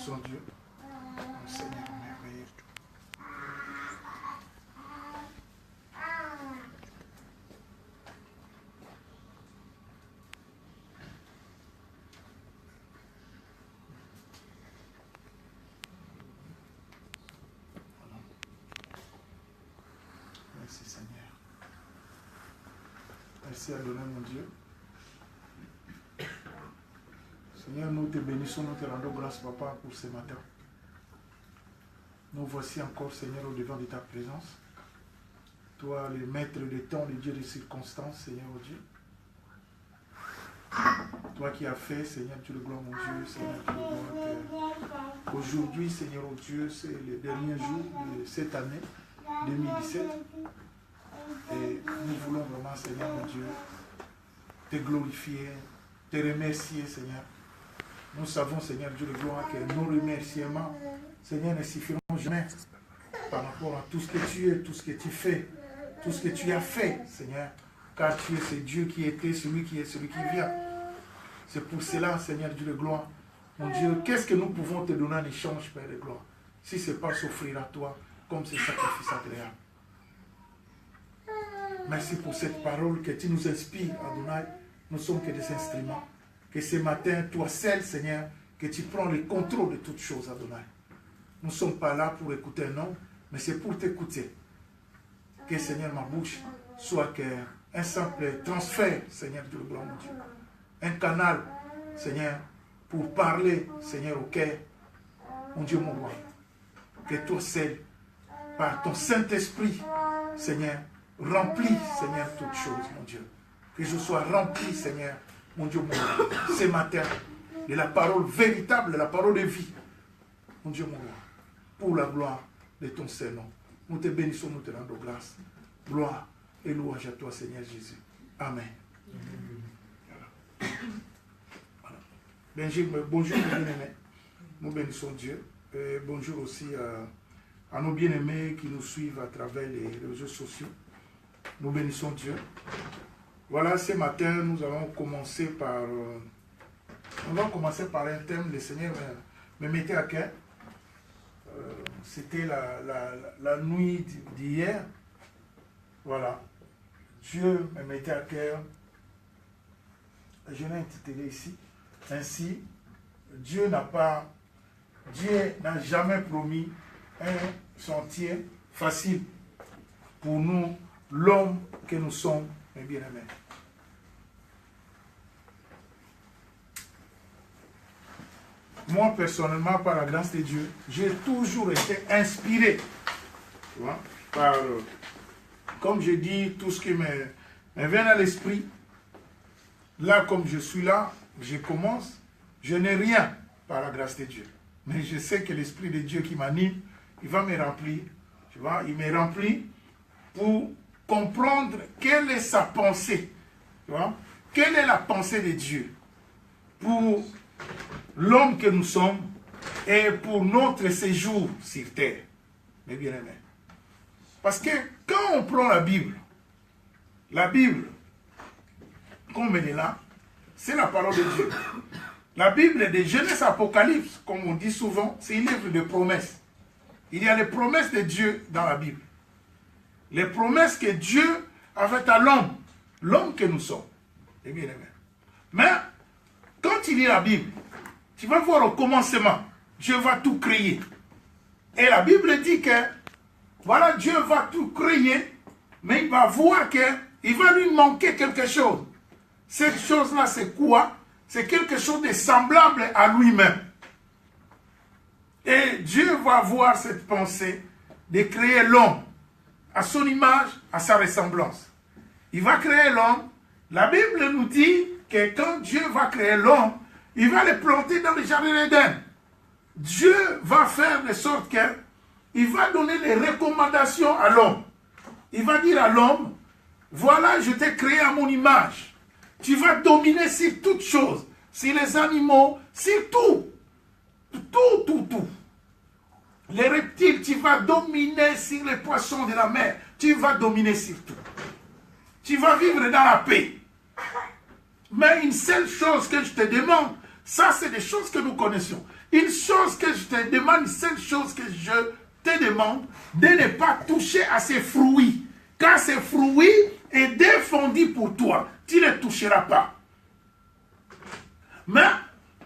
bénissons Dieu. Mon Seigneur merveilleux. Merci Seigneur. Merci Adonai mon Dieu. Seigneur, nous te bénissons, nous te rendons grâce, Papa, pour ce matin. Nous voici encore, Seigneur, au devant de ta présence. Toi, le maître des temps, le Dieu des circonstances, Seigneur, oh Dieu. Toi qui as fait, Seigneur, Dieu de gloire, mon Dieu, Seigneur, Dieu de gloire, que aujourd'hui, Seigneur, oh Dieu, c'est le dernier jour de cette année 2017. Et nous voulons vraiment, Seigneur, mon Dieu, te glorifier, te remercier, Seigneur. Nous savons, Seigneur Dieu de gloire, que nos remerciements, Seigneur, ne suffiront jamais par rapport à tout ce que tu es, tout ce que tu fais, tout ce que tu as fait, Seigneur. Car tu es ce Dieu qui était, celui qui est, celui qui vient. C'est pour cela, Seigneur Dieu de gloire, mon Dieu, qu'est-ce que nous pouvons te donner en échange, Père de gloire, si ce n'est pas s'offrir à toi comme ce sacrifice agréable. Merci pour cette parole que tu nous inspires, Adonai. Nous ne sommes que des instruments. Que ce matin, toi seul, Seigneur, que tu prends le contrôle de toutes choses, Adonai. Nous ne sommes pas là pour écouter un homme, mais c'est pour t'écouter. Que, Seigneur, ma bouche soit un simple transfert, Seigneur, Dieu de gloire, mon Dieu. Un canal, Seigneur, pour parler, Seigneur, au cœur, mon Dieu, mon roi. Que toi seul, par ton Saint-Esprit, Seigneur, remplis, Seigneur, toutes choses, mon Dieu. Que je sois rempli, Seigneur, mon Dieu, mon roi, ce matin, de la parole véritable, de la parole de vie. Mon Dieu, mon roi, pour la gloire de ton Saint-Nom. Nous te bénissons, nous te rendons grâce. Gloire et louange à toi, Seigneur Jésus. Amen. Voilà. Bonjour, mes bien-aimés. Nous bénissons Dieu. Et bonjour aussi à nos bien-aimés qui nous suivent à travers les réseaux sociaux. Nous bénissons Dieu. Voilà, ce matin, nous allons commencer par... un thème, le Seigneur me mettait à cœur. C'était la nuit d'hier. Voilà. Dieu me mettait à cœur. Je l'ai intitulé ici. Ainsi, Dieu n'a jamais promis un sentier facile pour nous, l'homme que nous sommes, mes bien-aimés. Moi, personnellement, par la grâce de Dieu, j'ai toujours été inspiré, tu vois, par, comme je dis, tout ce qui me vient à l'esprit. Là, comme je suis là, je commence, je n'ai rien par la grâce de Dieu. Mais je sais que l'Esprit de Dieu qui m'anime, il va me remplir, tu vois, il me remplit pour comprendre quelle est sa pensée, tu vois, quelle est la pensée de Dieu pour l'homme que nous sommes et pour notre séjour sur terre, mes bien-aimés. Parce que quand on prend la Bible, comme elle est là, c'est la parole de Dieu. La Bible de Genèse Apocalypse, comme on dit souvent, c'est un livre de promesses. Il y a les promesses de Dieu dans la Bible. Les promesses que Dieu a faites à l'homme que nous sommes. mes bien-aimés. Mais, quand tu lis la Bible, tu vas voir au commencement, Dieu va tout créer. Et la Bible dit que, voilà, Dieu va tout créer, mais il va voir qu'il va lui manquer quelque chose. Cette chose-là, c'est quoi? C'est quelque chose de semblable à lui-même. Et Dieu va voir cette pensée de créer l'homme à son image, à sa ressemblance. Il va créer l'homme. La Bible nous dit que quand Dieu va créer l'homme, il va le planter dans le jardin d'Éden. Dieu va faire de sorte qu'il va donner les recommandations à l'homme. Il va dire à l'homme, voilà, je t'ai créé à mon image. Tu vas dominer sur toutes choses, sur les animaux, sur tout. Tout. Les reptiles, tu vas dominer sur les poissons de la mer. Tu vas dominer sur tout. Tu vas vivre dans la paix. Mais une seule chose que je te demande, ça c'est des choses que nous connaissons. Une chose que je te demande, une seule chose que je te demande, de ne pas toucher à ces fruits. Quand ces fruits est défendu pour toi, tu ne toucheras pas. Mais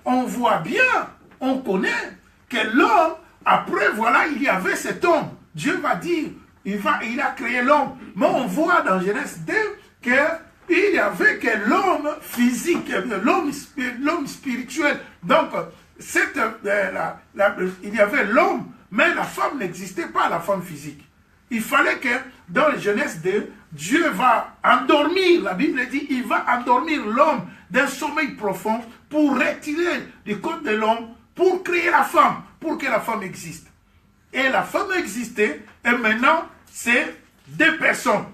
on voit bien, on connaît que l'homme, après voilà, il y avait cet homme. Dieu va dire, il a créé l'homme. Mais on voit dans Genèse 2 qu'il y avait que l'homme physique, l'homme spirituel. Donc, il y avait l'homme, mais la femme n'existait pas, la femme physique. Il fallait que dans Genèse 2, Dieu va endormir, la Bible dit, il va endormir l'homme d'un sommeil profond pour retirer du corps de l'homme, pour créer la femme, pour que la femme existe. Et la femme existait, et maintenant, c'est deux personnes.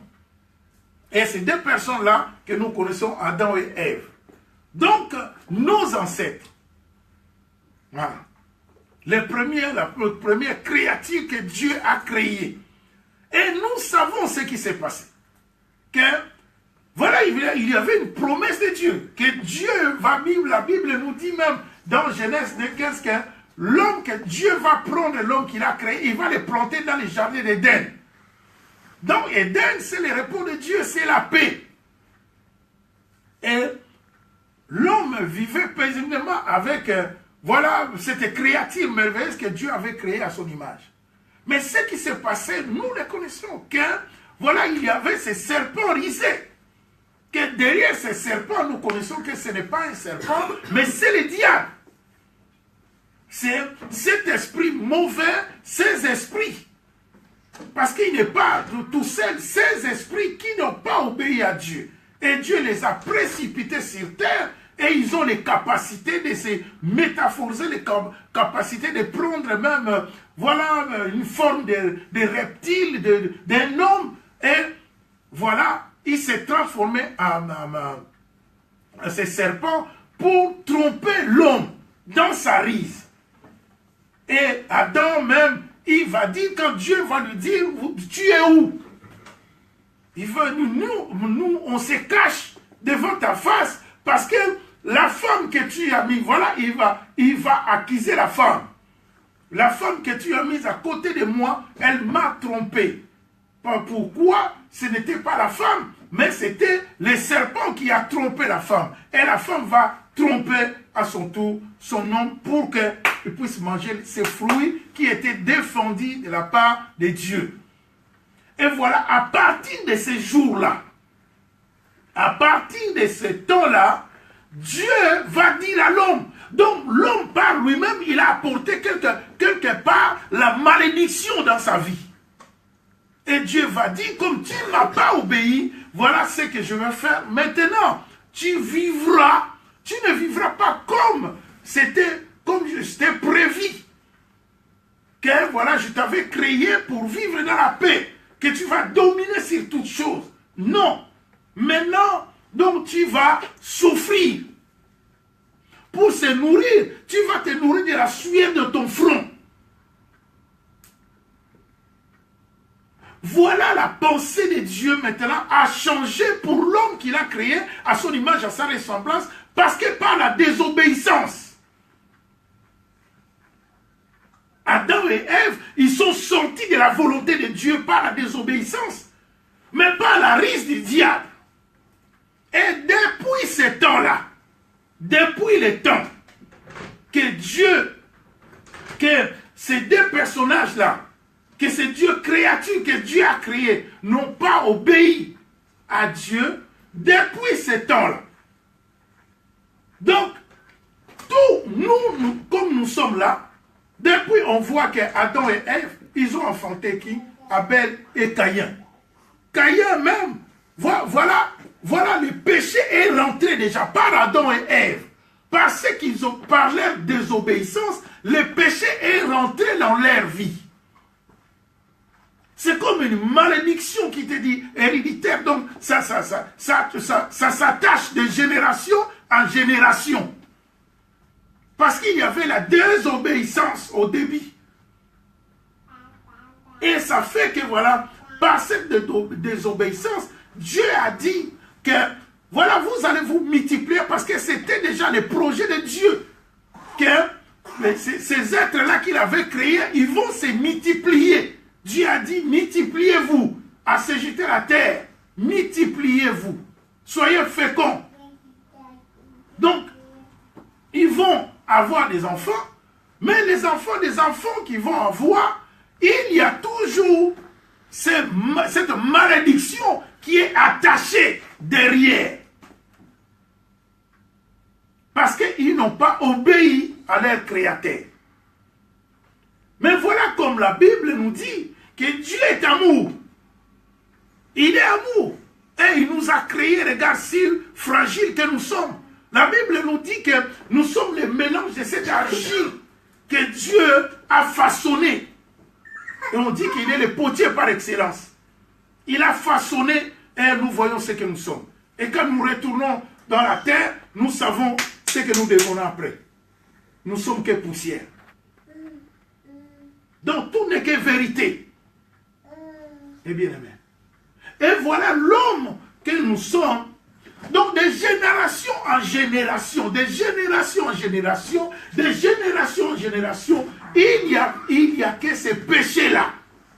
Et ces deux personnes-là que nous connaissons, Adam et Ève. Donc, nos ancêtres, voilà, la première créature que Dieu a créée. Et nous savons ce qui s'est passé. Que, voilà, il y avait une promesse de Dieu. Que Dieu va vivre, la Bible nous dit même dans Genèse 2:15 que l'homme, que Dieu va prendre l'homme qu'il a créé, il va le planter dans les jardins d'Éden. Donc Éden, c'est le repos de Dieu, c'est la paix. Et l'homme vivait paisiblement avec, voilà, cette créature merveilleuse que Dieu avait créée à son image. Mais ce qui s'est passé, nous le connaissons, que voilà, il y avait ces serpents risés. Que derrière ces serpents, nous connaissons que ce n'est pas un serpent, mais c'est le diable. C'est cet esprit mauvais, ces esprits. Parce qu'il n'est pas tout seul, ces esprits qui n'ont pas obéi à Dieu. Et Dieu les a précipités sur terre. Et ils ont les capacités de se métaphoriser, les capacités de prendre même, voilà, une forme de reptile, d'un homme. Et voilà, il s'est transformé en ce serpent pour tromper l'homme dans sa rise. Et Adam même, il va dire, quand Dieu va lui dire, tu es où? Il veut, nous, on se cache devant ta face parce que la femme que tu as mise, voilà, il va accuser la femme. La femme que tu as mise à côté de moi, elle m'a trompé. Pourquoi? Ce n'était pas la femme, mais c'était le serpent qui a trompé la femme. Et la femme va tromper à son tour son homme pour qu'il puisse manger ces fruits qui étaient défendus de la part de Dieu. Et voilà, à partir de ces jours-là, à partir de ce temps-là, Dieu va dire à l'homme. Donc l'homme par lui-même, il a apporté quelque part la malédiction dans sa vie. Et Dieu va dire, comme tu ne m'as pas obéi, voilà ce que je vais faire. Maintenant, tu vivras, tu ne vivras pas comme c'était prévu. Que voilà, je t'avais créé pour vivre dans la paix. Que tu vas dominer sur toutes choses. Non. Maintenant, donc tu vas souffrir. Pour se nourrir, tu vas te nourrir de la sueur de ton front. Voilà la pensée de Dieu maintenant a changé pour l'homme qu'il a créé à son image, à sa ressemblance, parce que par la désobéissance. Adam et Ève, ils sont sortis de la volonté de Dieu par la désobéissance, mais par la rise du diable. Et depuis ce temps-là, depuis le temps que Dieu, que ces deux personnages-là, que ces Dieu créatures que Dieu a créées n'ont pas obéi à Dieu, depuis ce temps-là. Donc, tous nous, comme nous sommes là, depuis on voit que Adam et Ève, ils ont enfanté qui? Abel et Caïn. Caïn même, voilà le péché est rentré déjà par Adam et Ève. Parce qu'ils ont par leur désobéissance, le péché est rentré dans leur vie. C'est comme une malédiction qui te dit héréditaire, donc ça s'attache de génération en génération. Parce qu'il y avait la désobéissance au début. Et ça fait que voilà, par cette désobéissance, Dieu a dit que voilà, vous allez vous multiplier parce que c'était déjà le projet de Dieu. Que créés, ils vont se multiplier. Dieu a dit, multipliez-vous, assainissez la terre, multipliez-vous, soyez féconds. Donc, ils vont avoir des enfants, mais les enfants des enfants qu'ils vont avoir, il y a toujours cette malédiction qui est attachée derrière. Parce qu'ils n'ont pas obéi à leur Créateur. Mais voilà comme la Bible nous dit que Dieu est amour. Il est amour. Et il nous a créés, regarde si fragiles que nous sommes. La Bible nous dit que nous sommes le mélange de cette argile que Dieu a façonné. Et on dit qu'il est le potier par excellence. Il a façonné et nous voyons ce que nous sommes. Et quand nous retournons dans la terre, nous savons ce que nous devons après. Nous sommes que poussière. Donc tout n'est que vérité. Et bien aimé. Et voilà l'homme que nous sommes. Donc de génération en génération, de génération en génération, de génération en génération, il y a que ces péchés-là.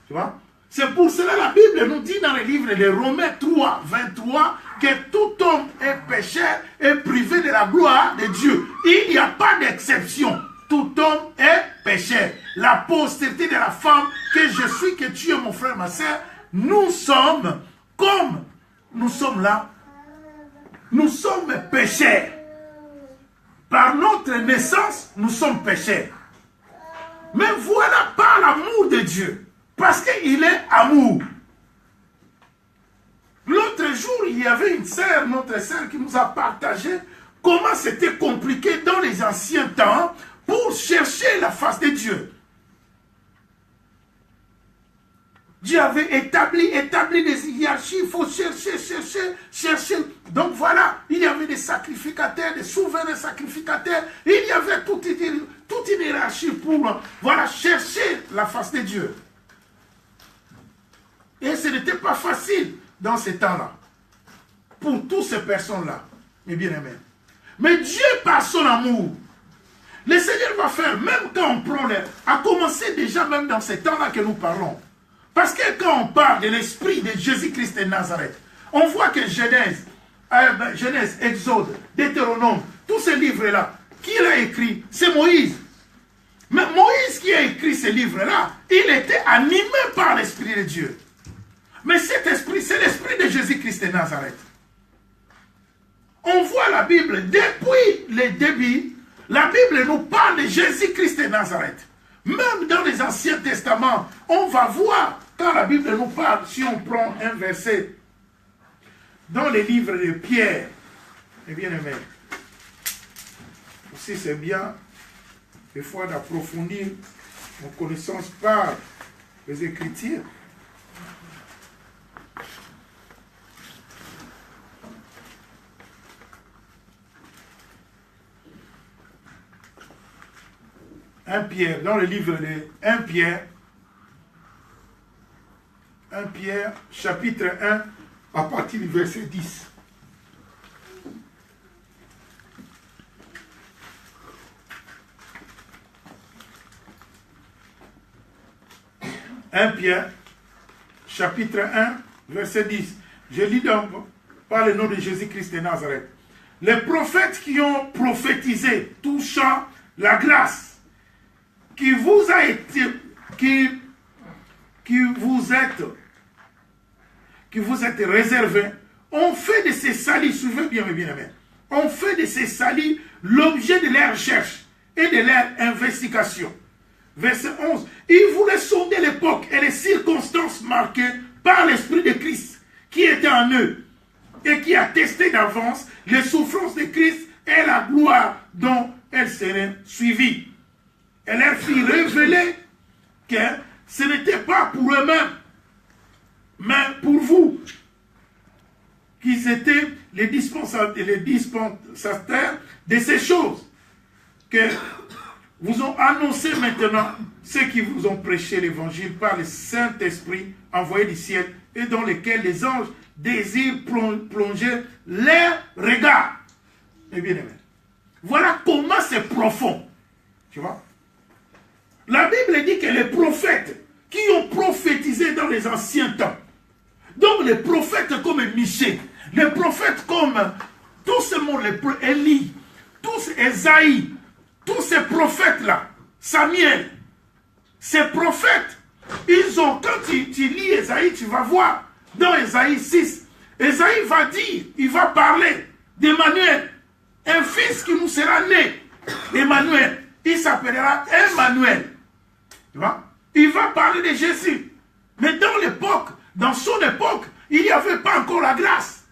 Tu vois? C'est pour cela que la Bible nous dit dans le livre de Romains 3, 23, que tout homme est pécheur et privé de la gloire de Dieu. Il n'y a pas d'exception. Tout homme est pécheur. La postérité de la femme que je suis, que tu es mon frère, ma soeur, nous sommes comme nous sommes là. Nous sommes pécheurs. Par notre naissance, nous sommes pécheurs. Mais voilà par l'amour de Dieu. Parce qu'il est amour. L'autre jour, il y avait une sœur, notre sœur, qui nous a partagé comment c'était compliqué dans les anciens temps pour chercher la face de Dieu. Dieu avait établi des hiérarchies, il faut chercher. Donc voilà, il y avait des sacrificateurs, des souverains sacrificateurs, il y avait toute une hiérarchie pour voilà, chercher la face de Dieu. Et ce n'était pas facile dans ces temps-là, pour toutes ces personnes-là, mes bien-aimés. Mais Dieu, par son amour, le Seigneur va faire, même quand on prend à commencer déjà même dans ces temps-là que nous parlons. Parce que quand on parle de l'esprit de Jésus-Christ de Nazareth, on voit que Genèse, Exode, Deutéronome, tous ces livres-là, qui l'a écrit? C'est Moïse. Mais Moïse qui a écrit ces livres-là, il était animé par l'Esprit de Dieu. Mais cet esprit, c'est l'esprit de Jésus-Christ de Nazareth. On voit la Bible, depuis le début, la Bible nous parle de Jésus-Christ de Nazareth. Même dans les Anciens Testaments, on va voir, quand la Bible nous parle, si on prend un verset, dans les livres de Pierre, et bien aimé, aussi c'est bien, des fois, d'approfondir nos connaissances par les Écritures. Pierre, dans le livre de 1 Pierre, chapitre 1, à partir du verset 10. Pierre, chapitre 1, verset 10. Je lis donc par le nom de Jésus-Christ de Nazareth. Les prophètes qui ont prophétisé touchant la grâce qui vous a été, qui vous êtes réservé, ont fait de ces salis, suivez bien mes bien-aimés, ont fait de ces salis l'objet de leur recherche et de leur investigation. Verset 11. Ils voulaient sonder l'époque et les circonstances marquées par l'Esprit de Christ qui était en eux et qui attestait d'avance les souffrances de Christ et la gloire dont elles seraient suivies. Elle leur fit révéler que ce n'était pas pour eux-mêmes, mais pour vous, qu'ils étaient les dispensateurs de ces choses, que vous ont annoncé maintenant ceux qui vous ont prêché l'évangile par le Saint-Esprit envoyé du ciel et dans lequel les anges désirent plonger leur regard. Eh bien aimé, voilà comment c'est profond, tu vois. La Bible dit que les prophètes qui ont prophétisé dans les anciens temps, donc les prophètes comme Michée, les prophètes comme tous ces mots, Élie, tous Esaïe, tous ces prophètes-là, Samuel, ces prophètes, ils ont, quand tu lis Esaïe, tu vas voir, dans Esaïe 6, Esaïe va dire, il va parler d'Emmanuel, un fils qui nous sera né, Emmanuel, il s'appellera Emmanuel, tu vois, il va parler de Jésus, mais dans l'époque, dans son époque, il n'y avait pas encore la grâce,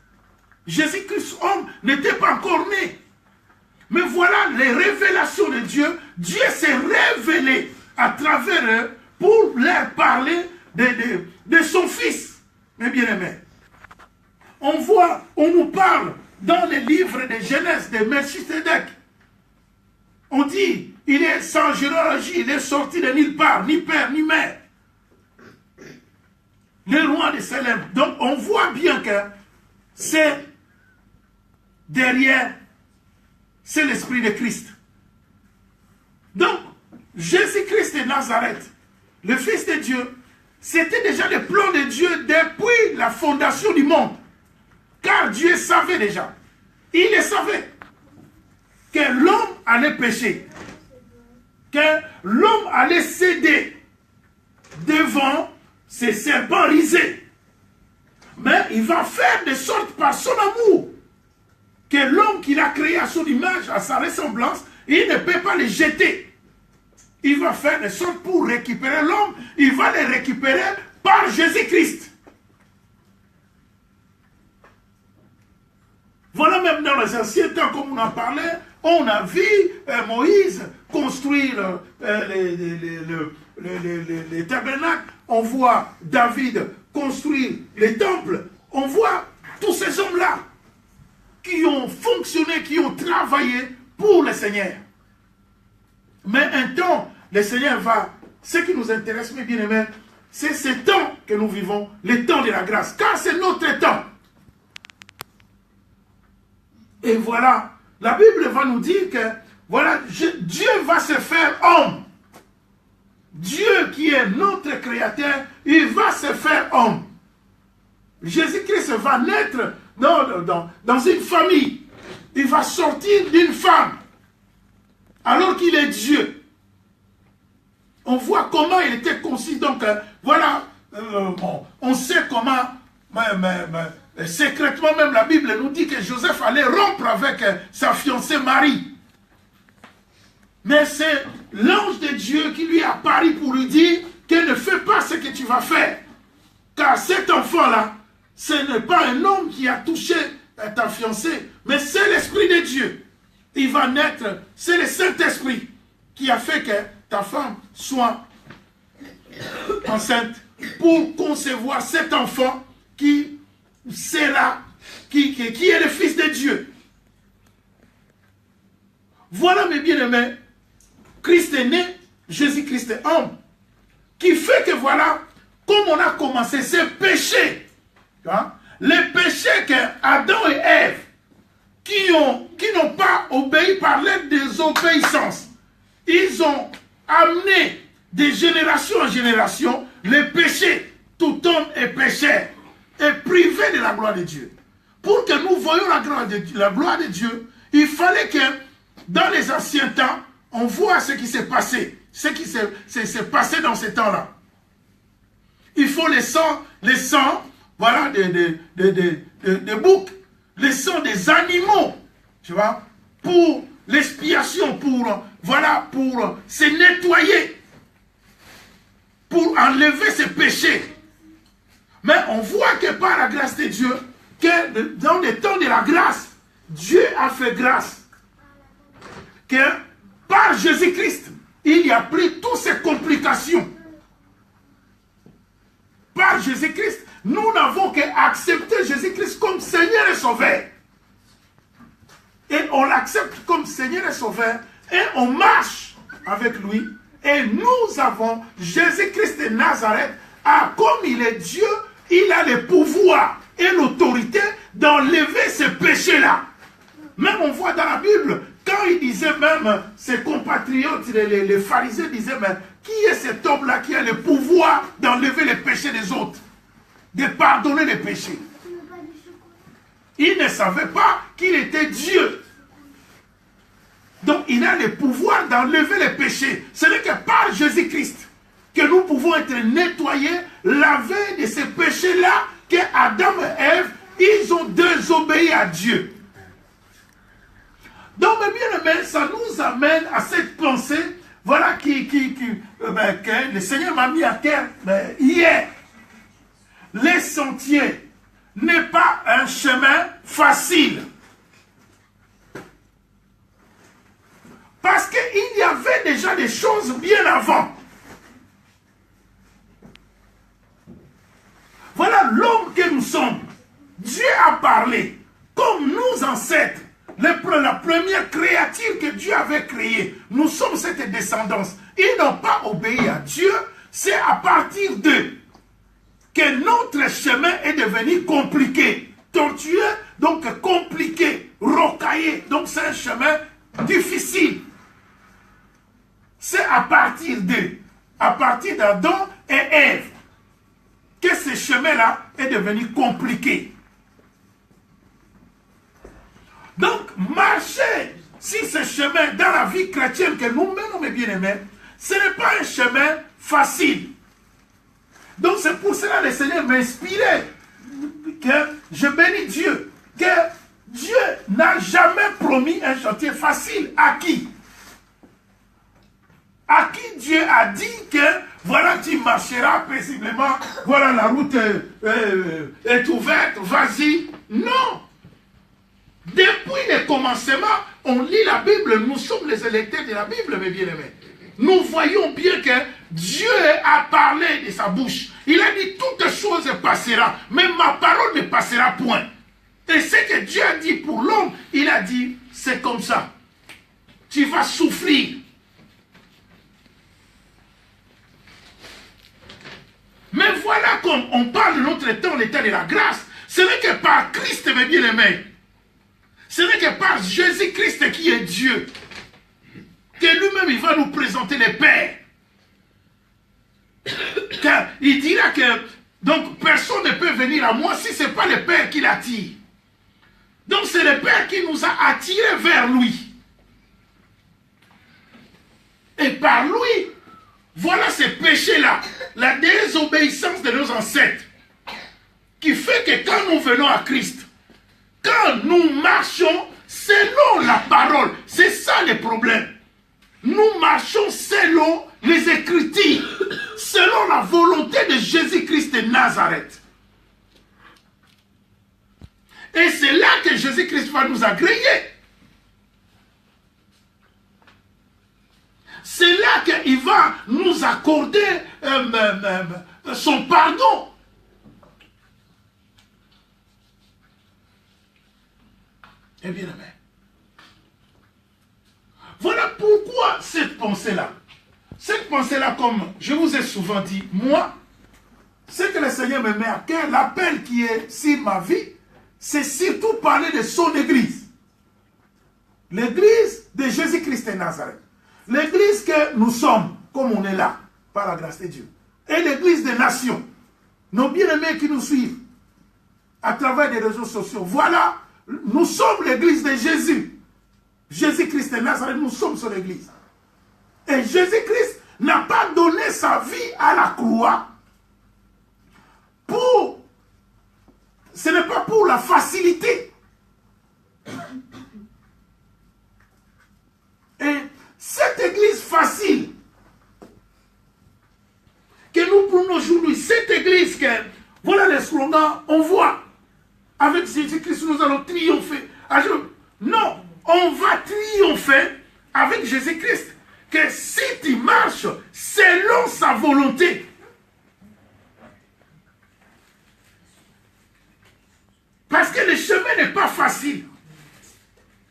Jésus-Christ, homme, n'était pas encore né, mais voilà les révélations de Dieu, Dieu s'est révélé à travers eux pour leur parler de son fils, mes bien-aimés. On voit, on nous parle dans les livres de Genèse de Melchisedec. On dit, il est sans généalogie, il est sorti de nulle part, ni père, ni mère. Le roi de Salem. Donc on voit bien que c'est derrière, c'est l'Esprit de Christ. Donc, Jésus-Christ de Nazareth, le Fils de Dieu, c'était déjà le plan de Dieu depuis la fondation du monde. Car Dieu savait déjà, il le savait, que l'homme allait pécher, que l'homme allait céder devant ces serpents risés. Mais il va faire de sorte par son amour, que l'homme qu'il a créé à son image, à sa ressemblance, il ne peut pas le jeter. Il va faire de sorte pour récupérer l'homme, il va le récupérer par Jésus-Christ. Voilà, même dans les anciens temps, comme on en parlait, on a vu Moïse construire les tabernacles, on voit David construire les temples, on voit tous ces hommes-là qui ont fonctionné, qui ont travaillé pour le Seigneur. Mais un temps, le Seigneur va, ce qui nous intéresse, mes bien-aimés, c'est ce temps que nous vivons, le temps de la grâce, car c'est notre temps. Et voilà, la Bible va nous dire que, voilà, Dieu va se faire homme. Dieu qui est notre créateur, il va se faire homme. Jésus-Christ va naître dans une famille. Il va sortir d'une femme, alors qu'il est Dieu. On voit comment il était conçu. Donc, voilà, on sait comment, secrètement même la Bible nous dit que Joseph allait rompre avec sa fiancée Marie. Mais c'est l'ange de Dieu qui lui a apparu pour lui dire que ne fais pas ce que tu vas faire. Car cet enfant-là, ce n'est pas un homme qui a touché ta fiancée, mais c'est l'Esprit de Dieu. Il va naître, c'est le Saint-Esprit qui a fait que ta femme soit enceinte pour concevoir cet enfant qui sera, qui est le Fils de Dieu. Voilà, mes bien-aimés, Christ est né, Jésus-Christ est homme, qui fait que voilà, comme on a commencé, ce péché, hein, les péchés que Adam et Ève, qui n'ont pas obéi par la désobéissance, ils ont amené de génération en génération les péchés. Tout homme est pécheur et privé de la gloire de Dieu. Pour que nous voyions la gloire de Dieu, il fallait que dans les anciens temps, on voit ce qui s'est passé, ce qui s'est passé dans ces temps-là. Il faut le sang, voilà, des boucs, le sang des animaux, tu vois, pour l'expiation, pour se nettoyer, pour enlever ses péchés. Mais on voit que par la grâce de Dieu, que dans les temps de la grâce, Dieu a fait grâce. Que par Jésus-Christ, il y a pris toutes ces complications. Par Jésus-Christ, nous n'avons qu'à accepter Jésus-Christ comme Seigneur et Sauveur. Et on l'accepte comme Seigneur et Sauveur. Et on marche avec lui. Et nous avons Jésus-Christ de Nazareth. Comme il est Dieu, il a le pouvoir et l'autorité d'enlever ces péchés-là. Même on voit dans la Bible, quand il disait même, ses compatriotes, les pharisiens disaient, mais Qui est cet homme-là qui a le pouvoir d'enlever les péchés des autres, de pardonner les péchés? Il ne savait pas qu'il était Dieu. Donc il a le pouvoir d'enlever les péchés. Ce n'est que par Jésus-Christ que nous pouvons être nettoyés, lavés de ces péchés-là que Adam et Ève, ils ont désobéi à Dieu. Donc, mes bien-aimés, ça nous amène à cette pensée, voilà, que le Seigneur m'a mis à terre hier. Les sentiers n'est pas un chemin facile. Parce qu'il y avait déjà des choses bien avant. Voilà l'homme que nous sommes. Dieu a parlé, comme nos ancêtres. La première créature que Dieu avait créée, nous sommes cette descendance. Ils n'ont pas obéi à Dieu. C'est à partir d'eux que notre chemin est devenu compliqué, tortueux, donc compliqué, rocaillé. Donc c'est un chemin difficile. C'est à partir d'eux, à partir d'Adam et Ève, que ce chemin-là est devenu compliqué. Donc, marcher sur ce chemin dans la vie chrétienne que nous menons, mes bien-aimés, ce n'est pas un chemin facile. Donc, c'est pour cela que le Seigneur m'a inspiré, que je bénis Dieu, que Dieu n'a jamais promis un chantier facile. À qui? À qui Dieu a dit que, voilà, tu marcheras paisiblement, voilà, la route est ouverte, vas-y. Non! Depuis le commencement, on lit la Bible, nous sommes les électeurs de la Bible, mes bien-aimés. Nous voyons bien que Dieu a parlé de sa bouche. Il a dit, toutes choses passeront, mais ma parole ne passera point. Et ce que Dieu a dit pour l'homme, il a dit, c'est comme ça. Tu vas souffrir. Mais voilà comme on parle de notre temps, l'état de la grâce. Ce n'est que par Christ, mes bien-aimés. Ce n'est que par Jésus-Christ qui est Dieu, que lui-même il va nous présenter les pères. Car il dira que donc personne ne peut venir à moi si ce n'est pas le Père qui l'attire. Donc c'est le Père qui nous a attirés vers lui. Et par lui, voilà ce péché-là, la désobéissance de nos ancêtres, qui fait que quand nous venons à Christ, quand nous marchons selon la parole, c'est ça le problème. Nous marchons selon les Écritures, selon la volonté de Jésus-Christ de Nazareth. Et c'est là que Jésus-Christ va nous agréer. C'est là qu'il va nous accorder son pardon. Eh bien, amen. Voilà pourquoi cette pensée-là. Cette pensée-là, comme je vous ai souvent dit, moi, ce que le Seigneur me met à cœur, l'appel qui est sur ma vie, c'est surtout parler de son Église. L'Église de Jésus-Christ de Nazareth. L'Église que nous sommes, comme on est là, par la grâce de Dieu. Et l'Église des nations. Nos bien-aimés qui nous suivent à travers les réseaux sociaux. Voilà, nous sommes l'Église de Jésus. Jésus-Christ de Nazareth, nous sommes son Église. Et Jésus-Christ n'a pas donné sa vie à la croix pour... Ce n'est pas pour la facilité. Et cette Église facile que nous prenons aujourd'hui, cette Église que, voilà les slogans, on voit, avec Jésus-Christ, nous allons triompher. Non, on va triompher avec Jésus-Christ. Que si tu marches selon sa volonté, parce que le chemin n'est pas facile.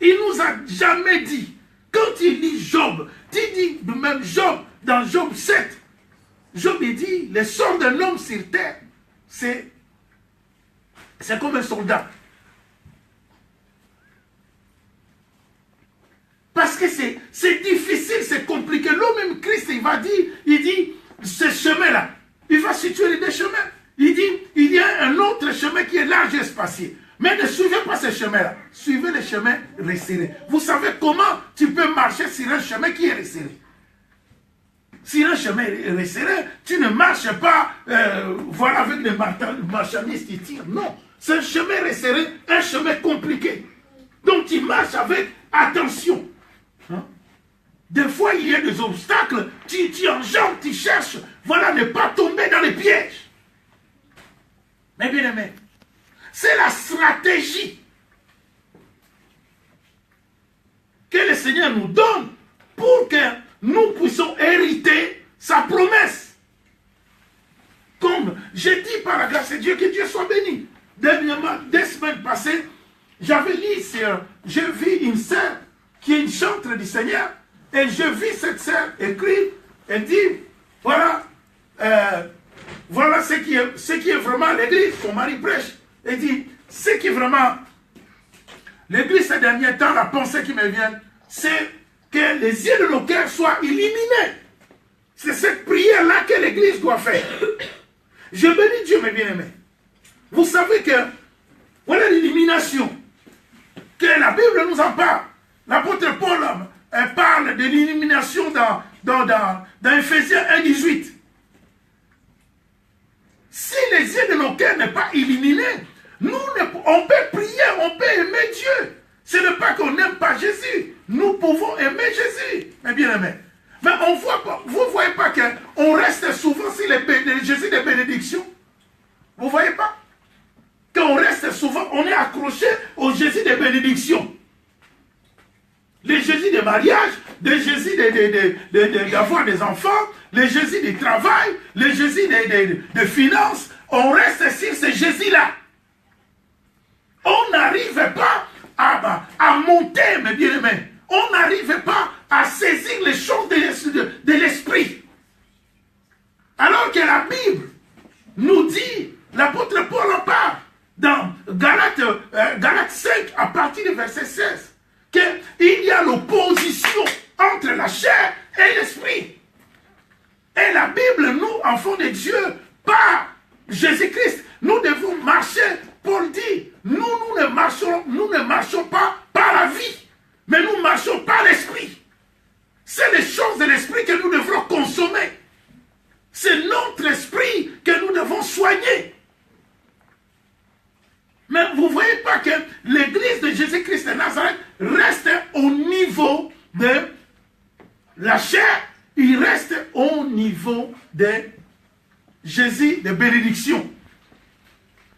Il nous a jamais dit, quand il dit Job, il dit de même Job, dans Job 7, Job il dit, le sort d'un homme sur terre, c'est comme un soldat. Parce que c'est difficile, c'est compliqué. L'homme même Christ, il va dire, il dit, ce chemin-là, il va situer les deux chemins. Il dit, il y a un autre chemin qui est large et spacieux. Mais ne suivez pas ce chemin-là. Suivez le chemin resserré. Vous savez comment tu peux marcher sur un chemin qui est resserré. Sur un chemin resserré, tu ne marches pas voilà, avec des marchandises qui tirent. Non, c'est un chemin resserré, un chemin compliqué. Donc tu marches avec attention. Hein? Des fois, il y a des obstacles, tu enjambes, tu cherches, voilà, ne pas tomber dans les pièges. Mais bien aimé, c'est la stratégie que le Seigneur nous donne pour que nous puissions hériter sa promesse. Comme j'ai dit par la grâce de Dieu, que Dieu soit béni. Dernièrement, 2 semaines passées, j'avais lu, j'ai vu une sœur qui est une chantre du Seigneur, et je vis cette sœur écrire, elle dit, voilà, voilà ce qui est vraiment l'église. Son mari prêche. Elle dit, ce qui est vraiment l'église ces derniers temps, la pensée qui me vient, c'est que les yeux de nos cœurs soient illuminés. C'est cette prière-là que l'église doit faire. Je bénis Dieu, mes bien-aimés. Vous savez que voilà l'illumination, que la Bible nous en parle. L'apôtre Paul parle de l'illumination dans Ephésiens 1,18. Si les yeux de nos cœurs n'est pas illuminés, on peut prier, on peut aimer Dieu. Ce n'est pas qu'on n'aime pas Jésus. Nous pouvons aimer Jésus, mes bien-aimés. Mais vous ne voyez pas qu'on reste souvent sur les Jésus des bénédictions. Vous ne voyez pas? Qu'on reste souvent, on est accroché au Jésus des bénédictions. Les Jésus des mariages, les Jésus d'avoir des enfants, les Jésus du travail, les Jésus des finances. On reste sur ces Jésus-là. On n'arrive pas à monter, mes bien-aimés. On n'arrive pas à saisir les choses de l'esprit. Alors que la Bible nous dit, l'apôtre Paul en parle, dans Galates 5, à partir du verset 16, qu'il y a l'opposition entre la chair et l'esprit. Et la Bible, nous, enfants de Dieu, par Jésus-Christ, nous devons marcher. Paul dit, nous ne marchons pas par la vie, mais nous marchons par l'esprit. C'est les choses de l'esprit que nous devrons consommer. C'est notre esprit que nous devons soigner. Mais vous ne voyez pas que l'église de Jésus-Christ de Nazareth reste au niveau de la chair, il reste au niveau de Jésus de bénédiction.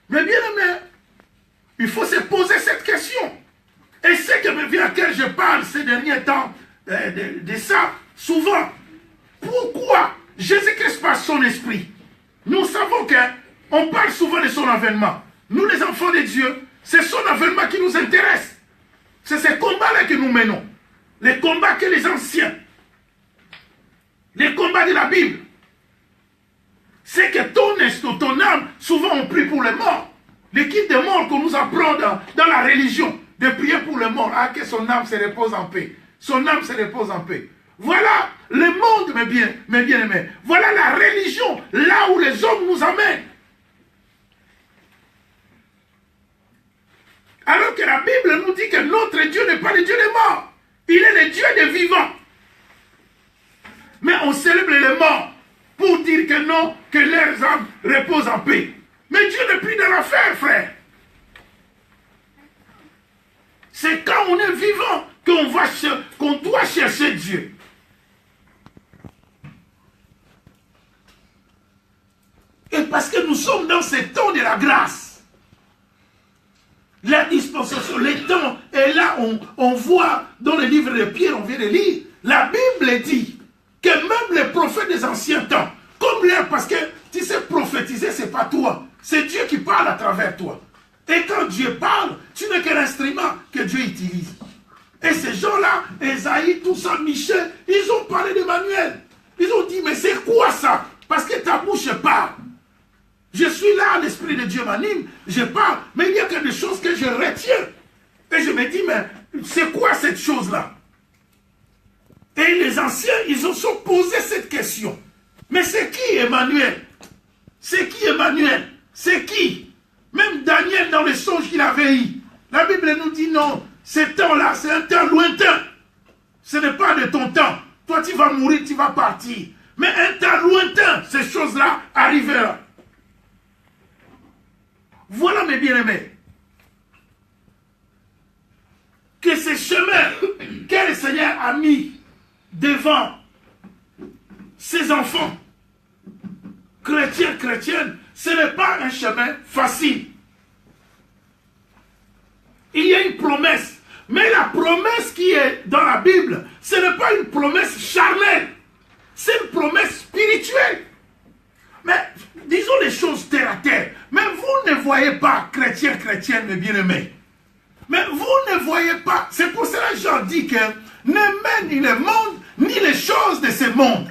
Mais bien aimé, il faut se poser cette question. Et ce que me vient à cœur, je parle ces derniers temps de ça, souvent. Pourquoi Jésus-Christ par son esprit? Nous savons qu'on parle souvent de son avènement. Nous, les enfants de Dieu, c'est son avènement qui nous intéresse. C'est ces combats-là que nous menons. Les combats que les anciens, les combats de la Bible. C'est que ton âme, souvent on prie pour les morts. L'équipe des morts qu'on nous apprend dans la religion, de prier pour les morts. Ah, que son âme se repose en paix. Son âme se repose en paix. Voilà le monde, mes bien-aimés. Voilà la religion, là où les hommes nous amènent. Alors que la Bible nous dit que notre Dieu n'est pas le Dieu des morts. Il est le Dieu des vivants. Mais on célèbre les morts pour dire que non, que leurs âmes reposent en paix. Mais Dieu n'est plus dans l'affaire, frère. C'est quand on est vivant qu'on doit chercher Dieu. Et parce que nous sommes dans ce temps de la grâce. La dispensation, le temps, et là on voit dans le livre de Pierre, on vient de lire, la Bible dit que même les prophètes des anciens temps, comme l'air, parce que tu sais prophétiser, c'est pas toi, c'est Dieu qui parle à travers toi. Et quand Dieu parle, tu n'es qu'un instrument que Dieu utilise. Et ces gens-là, Esaïe, tout ça, Michel, ils ont parlé d'Emmanuel. Ils ont dit, mais c'est quoi ça? Parce que ta bouche parle. Je suis là, l'Esprit de Dieu m'anime, je parle, mais il y a quelque chose que je retiens. Et je me dis, mais c'est quoi cette chose-là? Et les anciens, ils ont posé cette question. Mais c'est qui Emmanuel? C'est qui Emmanuel? C'est qui? Même Daniel, dans les songes qu'il avait eu, la Bible nous dit non, ce temps-là, c'est un temps lointain. Ce n'est pas de ton temps. Toi, tu vas mourir, tu vas partir. Mais un temps lointain, ces choses-là arriveront. Voilà, mes bien-aimés, que ces chemins que le Seigneur a mis devant ses enfants, chrétiens, chrétiennes, ce n'est pas un chemin facile. Il y a une promesse. Mais la promesse qui est dans la Bible, ce n'est pas une promesse charnelle. C'est une promesse spirituelle. Mais disons les choses terre à terre. Mais vous ne voyez pas, chrétiens, chrétiennes, mes bien-aimés. Mais vous ne voyez pas. C'est pour cela que j'en dis que n'aimez ni le monde, ni les choses de ce monde.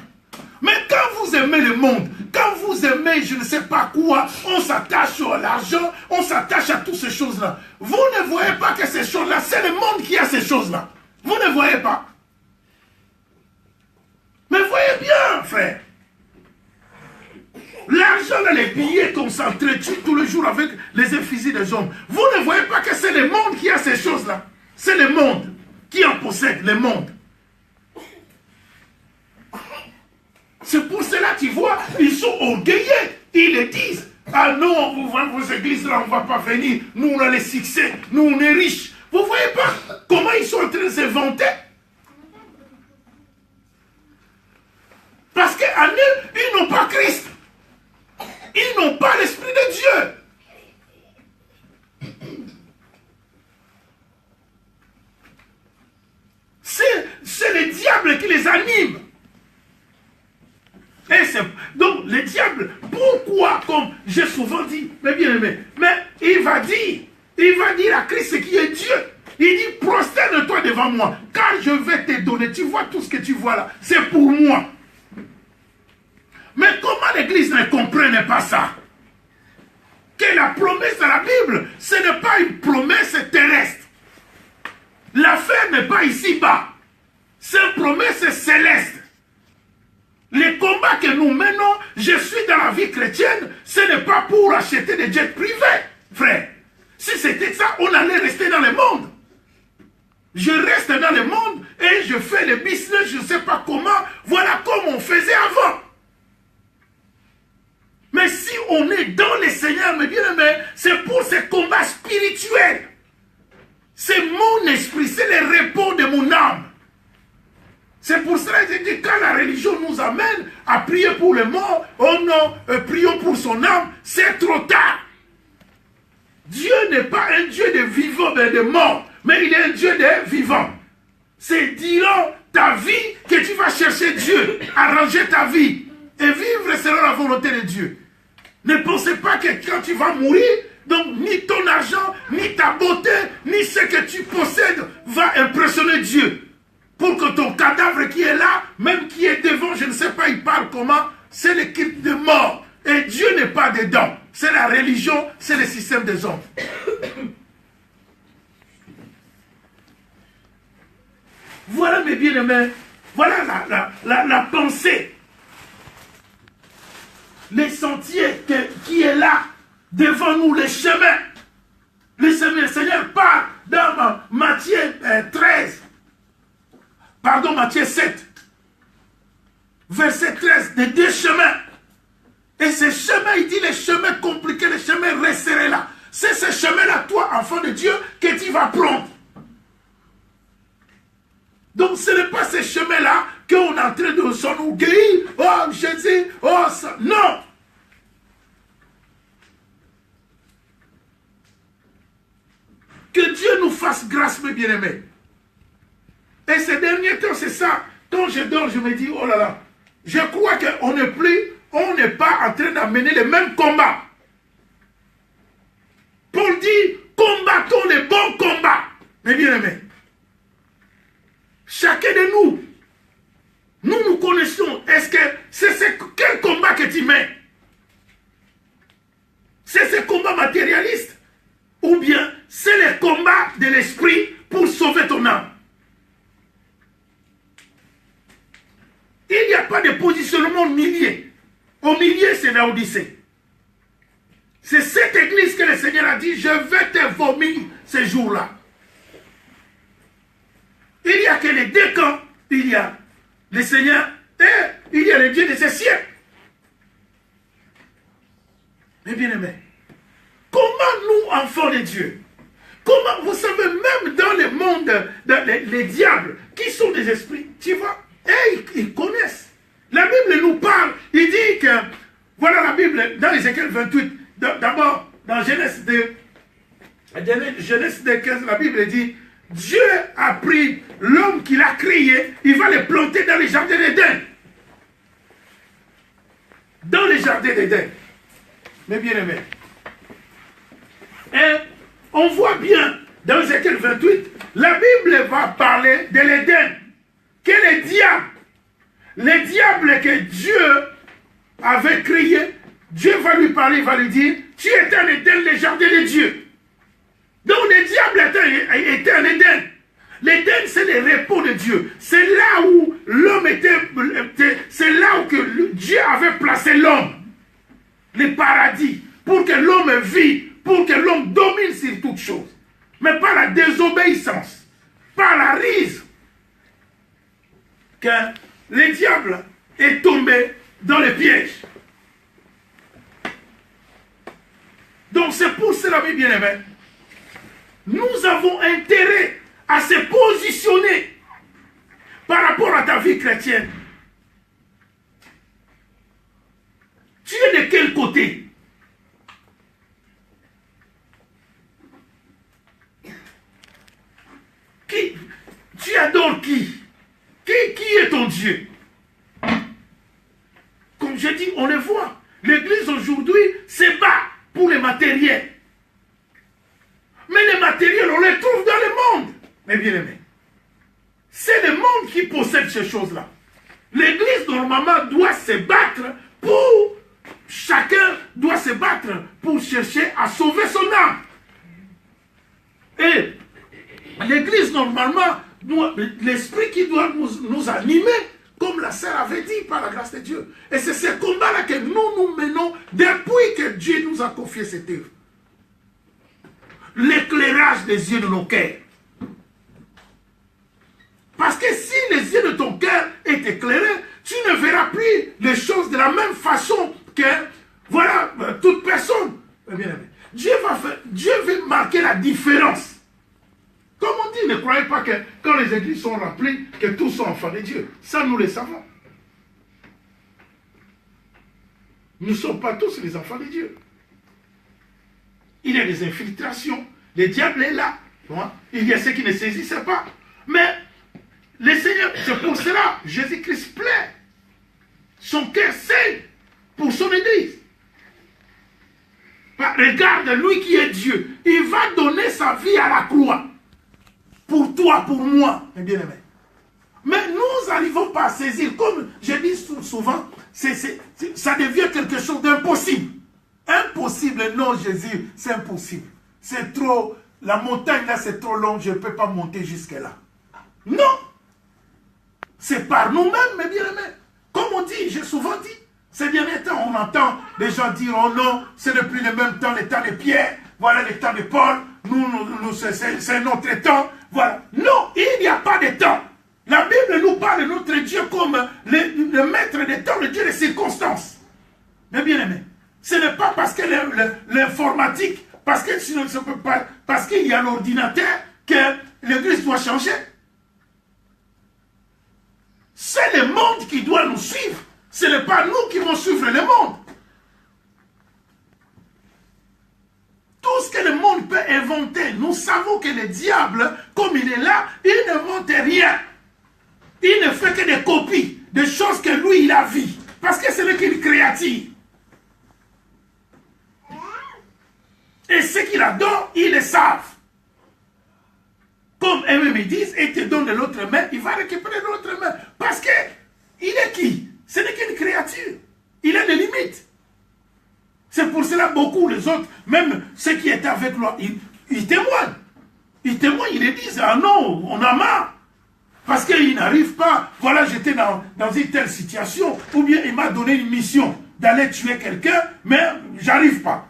Mais quand vous aimez le monde, quand vous aimez je ne sais pas quoi, on s'attache à l'argent, on s'attache à toutes ces choses-là. Vous ne voyez pas que ces choses-là, c'est le monde qui a ces choses-là. Vous ne voyez pas. Mais voyez bien, frère. L'argent, les billets qu'on s'entretue tous les jours avec les effigies des hommes. Vous ne voyez pas que c'est le monde qui a ces choses-là. C'est le monde qui en possède, le monde. C'est pour cela, tu vois, ils sont orgueilleux. Ils le disent. Ah non, vos églises-là, on ne va pas venir. Nous, on a les succès. Nous, on est riches. Vous ne voyez pas comment ils sont en train de se vanter? Parce qu'en eux, ils n'ont pas Christ. Ils n'ont pas l'Esprit de Dieu. C'est le diable qui les anime. Donc, le diable, pourquoi, comme j'ai souvent dit, mais bien aimé, mais il va dire à Christ qui est Dieu. Il dit, prosterne-toi devant moi, car je vais te donner. Tu vois tout ce que tu vois là, c'est pour moi. Mais comment l'Église ne comprenait pas ça? Que la promesse de la Bible, ce n'est pas une promesse terrestre. L'affaire n'est pas ici-bas. C'est une promesse céleste. Les combats que nous menons, je suis dans la vie chrétienne, ce n'est pas pour acheter des jets privés, frère. Si c'était ça, on allait rester dans le monde. Je reste dans le monde et je fais le business, je ne sais pas comment. Voilà comme on faisait avant. Mais si on est dans le Seigneur, mes bien-aimés, c'est pour ces combats spirituels. C'est mon esprit, c'est le repos de mon âme. C'est pour cela que je dis, quand la religion nous amène à prier pour les morts, oh non, prions pour son âme, c'est trop tard. Dieu n'est pas un Dieu de vivants, mais de morts, mais il est un Dieu de vivants. C'est durant ta vie que tu vas chercher Dieu, arranger ta vie et vivre selon la volonté de Dieu. Ne pensez pas que quand tu vas mourir, donc ni ton argent, ni ta beauté, ni ce que tu possèdes va impressionner Dieu. Pour que ton cadavre qui est là, même qui est devant, je ne sais pas, il parle comment, c'est l'équipe de mort. Et Dieu n'est pas dedans. C'est la religion, c'est le système des hommes. Voilà mes bien-aimés, voilà la pensée. Les sentiers qui est là, devant nous, les chemins. Le Seigneur parle dans Matthieu 13. Pardon, Matthieu 7, verset 13, des deux chemins. Et ces chemins, il dit les chemins compliqués, les chemins resserrés là. C'est ce chemin-là, toi, enfant de Dieu, que tu vas prendre. Donc, ce n'est pas ce chemin-là qu'on est en train de s'enorgueillir. Oh, Jésus, oh, ça. Non. Que Dieu nous fasse grâce, mes bien-aimés. Et ces derniers temps, c'est ça. Quand je dors, je me dis, oh là là, je crois qu'on n'est pas en train d'amener les mêmes combats. Paul dit, combattons les bons combats. Mes bien-aimés, chacun de nous, nous connaissons, est-ce que c'est quel combat que tu mets? C'est ce combat matérialiste? Ou bien c'est le combat de l'esprit pour sauver ton âme? pas de positionnement au milieu. Au milieu, c'est Laodicée. C'est cette église que le Seigneur a dit, je vais te vomir ces jours-là. Il n'y a que les deux camps. Il y a le Seigneur et il y a le Dieu de ces siècles. Mais bien aimé, comment nous, enfants de Dieu, comment, vous savez, même dans le monde, les diables, qui sont des esprits, tu vois, et ils connaissent. La Bible nous parle, il dit que, voilà la Bible, dans Ézéchiel 28, d'abord, dans Genèse 2, Genèse 15, la Bible dit, Dieu a pris l'homme qu'il a créé, il va le planter dans les jardins d'Éden. Dans les jardins d'Éden. Mais bien aimé. Et on voit bien dans Ézéchiel 28, la Bible va parler de l'Éden. Que le diable que Dieu avait créé, Dieu va lui parler, il va lui dire, tu es en Éden, le jardin de Dieu. Donc le diable était en Éden. L'Éden, c'est le repos de Dieu. C'est là où l'homme était, c'est là où Dieu avait placé l'homme. Le paradis, pour que l'homme vive, pour que l'homme domine sur toutes choses. Mais par la désobéissance, par la rise, que le diable est tombé dans le piège. Donc c'est pour cela, mes bien-aimés, nous avons intérêt à se positionner par rapport à ta vie chrétienne. Tu es de quel côté? Tu adores qui? Qui est ton Dieu? Comme je dis, on le voit. L'Église aujourd'hui se bat pour les matériels. Mais les matériels, on les trouve dans le monde. Mais bien aimé, c'est le monde qui possède ces choses-là. L'Église, normalement, doit se battre pour... Chacun doit se battre pour chercher à sauver son âme. Et l'Église, normalement, l'Esprit qui doit nous animer, comme la sœur avait dit, par la grâce de Dieu. Et c'est ce combat-là que nous menons depuis que Dieu nous a confié cette œuvre. L'éclairage des yeux de nos cœurs. Parce que si les yeux de ton cœur est éclairé, tu ne verras plus les choses de la même façon que, voilà, toute personne. Bien aimé. Dieu veut marquer la différence. Comme on dit, ne croyez pas que quand les églises sont remplies, que tous sont enfants de Dieu. Ça, nous le savons. Nous ne sommes pas tous les enfants de Dieu. Il y a des infiltrations. Le diable est là. Il y a ceux qui ne saisissent pas. Mais le Seigneur, c'est pour cela, Jésus-Christ plaît. Son cœur saigne pour son église. Regarde, lui qui est Dieu, il va donner sa vie à la croix. Pour toi, pour moi, mes bien-aimés. Mais nous n'arrivons pas à saisir, comme je dis souvent, ça devient quelque chose d'impossible. Impossible, non Jésus, c'est impossible. C'est trop, la montagne là c'est trop long, je ne peux pas monter jusque là. Non. C'est par nous-mêmes, mes bien-aimés. Comme on dit, j'ai souvent dit, ces derniers temps, on entend les gens dire, oh non, ce n'est plus le même temps, le temps de Pierre, voilà le temps de Paul, nous c'est notre temps, voilà. Non, il n'y a pas de temps. La Bible nous parle de notre Dieu comme le maître des temps, le Dieu des circonstances. Mais bien aimé, ce n'est pas parce que l'informatique, parce qu'il y a l'ordinateur que l'Église doit changer. C'est le monde qui doit nous suivre. Ce n'est pas nous qui vont suivre le monde. Tout ce que le monde peut inventer, nous savons que le diable, comme il est là, il n'invente rien. Il ne fait que des copies, des choses que lui, il a vues. Parce que c'est lui qui est créatif. Et ce qu'il adore, ils le savent. Comme eux-mêmes ils disent, et te donne de l'autre main, il va récupérer de l'autre main. Parce que, il est qui? Ce n'est qu'une créature. Il a des limites. C'est pour cela beaucoup, les autres, même ceux qui étaient avec lui, ils témoignent. Ils témoignent, ils disent, ah non, on a marre. Parce qu'il n'arrive pas. Voilà, j'étais dans une telle situation, ou bien il m'a donné une mission d'aller tuer quelqu'un, mais j'arrive pas.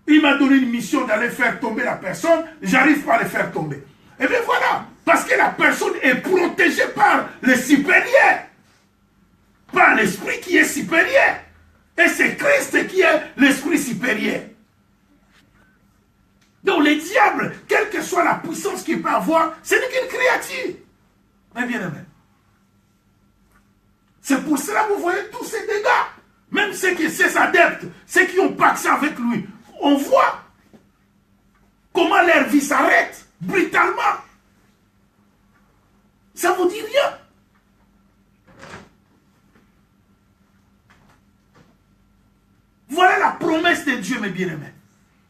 Il m'a donné une mission d'aller faire tomber la personne, j'arrive pas à le faire tomber. Et bien voilà, parce que la personne est protégée par le supérieur, par l'esprit qui est supérieur. Et c'est Christ qui est l'esprit supérieur. Donc le diable, quelle que soit la puissance qu'il peut avoir, ce n'est qu'une créature. Mais bien aimé. C'est pour cela que vous voyez tous ces dégâts. Même ses adeptes, ceux qui ont pacté avec lui, on voit comment leur vie s'arrête brutalement. Ça ne vous dit rien. Voilà la promesse de Dieu, mes bien-aimés.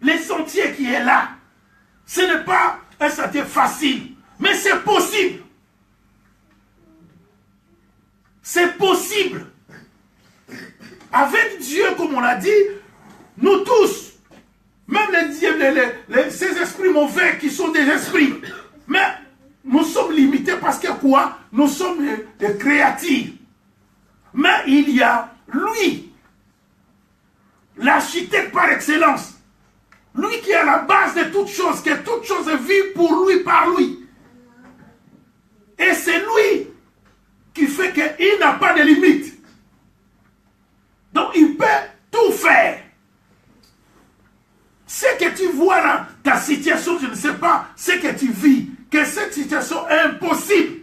Le sentier qui est là, ce n'est pas un sentier facile, mais c'est possible. C'est possible. Avec Dieu, comme on l'a dit, nous tous, même ces esprits mauvais qui sont des esprits, mais nous sommes limités parce que quoi? Nous sommes des créatures. Mais il y a lui, l'architecte par excellence, lui qui est à la base de toutes choses, que toutes choses vivent pour lui, par lui. Et c'est lui qui fait qu'il n'a pas de limite. Donc il peut tout faire. Ce que tu vois dans ta situation, je ne sais pas, ce que tu vis, que cette situation est impossible,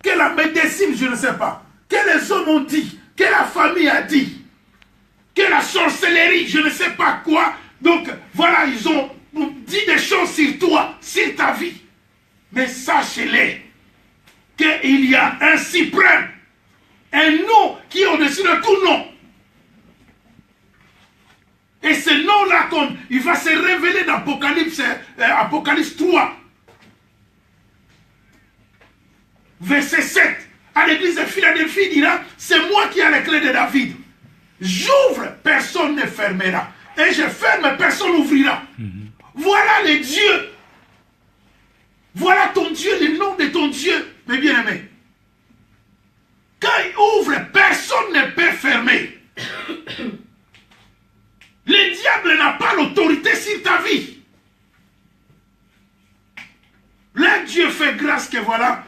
que la médecine, je ne sais pas, que les hommes ont dit, que la famille a dit, que la sorcellerie, je ne sais pas quoi. Donc voilà, ils ont dit des choses sur toi, sur ta vie. Mais sachez-les qu'il y a un suprême, un nom qui est au-dessus de tout nom. Et ce nom-là, comme il va se révéler dans Apocalypse 3, verset 7, à l'église de Philadelphie, il dira, c'est moi qui ai les clés de David. J'ouvre, personne ne fermera. Et je ferme, personne n'ouvrira. Voilà les dieux. Voilà ton Dieu, le nom de ton Dieu, mes bien-aimés. Quand il ouvre, personne ne peut fermer. Le diable n'a pas l'autorité sur ta vie. Là, Dieu fait grâce que voilà,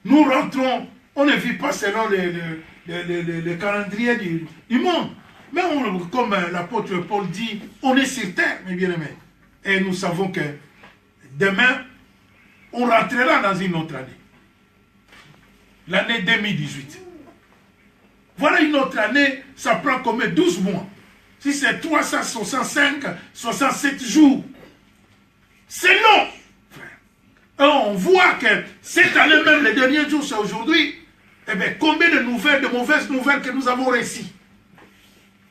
nous rentrons, on ne vit pas selon le calendrier du monde. Mais comme l'apôtre Paul dit, on est sur terre, mes bien-aimés. Et nous savons que demain, on rentrera dans une autre année. L'année 2018. Voilà une autre année, ça prend comme 12 mois. Si c'est 365, 67 jours. C'est long. Et on voit que cette année même, les derniers jours, c'est aujourd'hui. Eh bien, combien de nouvelles, de mauvaises nouvelles que nous avons réussies.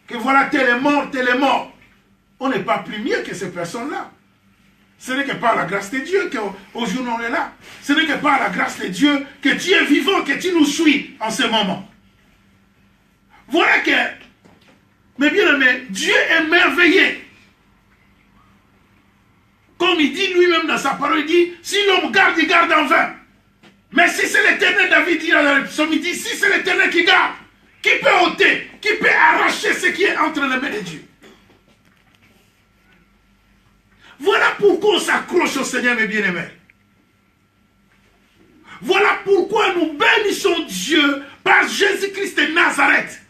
Que voilà, tel est mort. On n'est pas plus mieux que ces personnes-là. Ce n'est que par la grâce de Dieu qu'aujourd'hui on est là. Ce n'est que par la grâce de Dieu que tu es vivant, que tu nous suis en ce moment. Voilà que, mes bien-aimés, Dieu est merveilleux. Comme il dit lui-même dans sa parole, il dit, si l'homme garde, il garde en vain. Mais si c'est l'Éternel, David dit dans la psaume, il dit, si c'est l'Éternel qui garde, qui peut ôter, qui peut arracher ce qui est entre les mains de Dieu. Voilà pourquoi on s'accroche au Seigneur, mes bien-aimés. Voilà pourquoi nous bénissons Dieu par Jésus-Christ de Nazareth.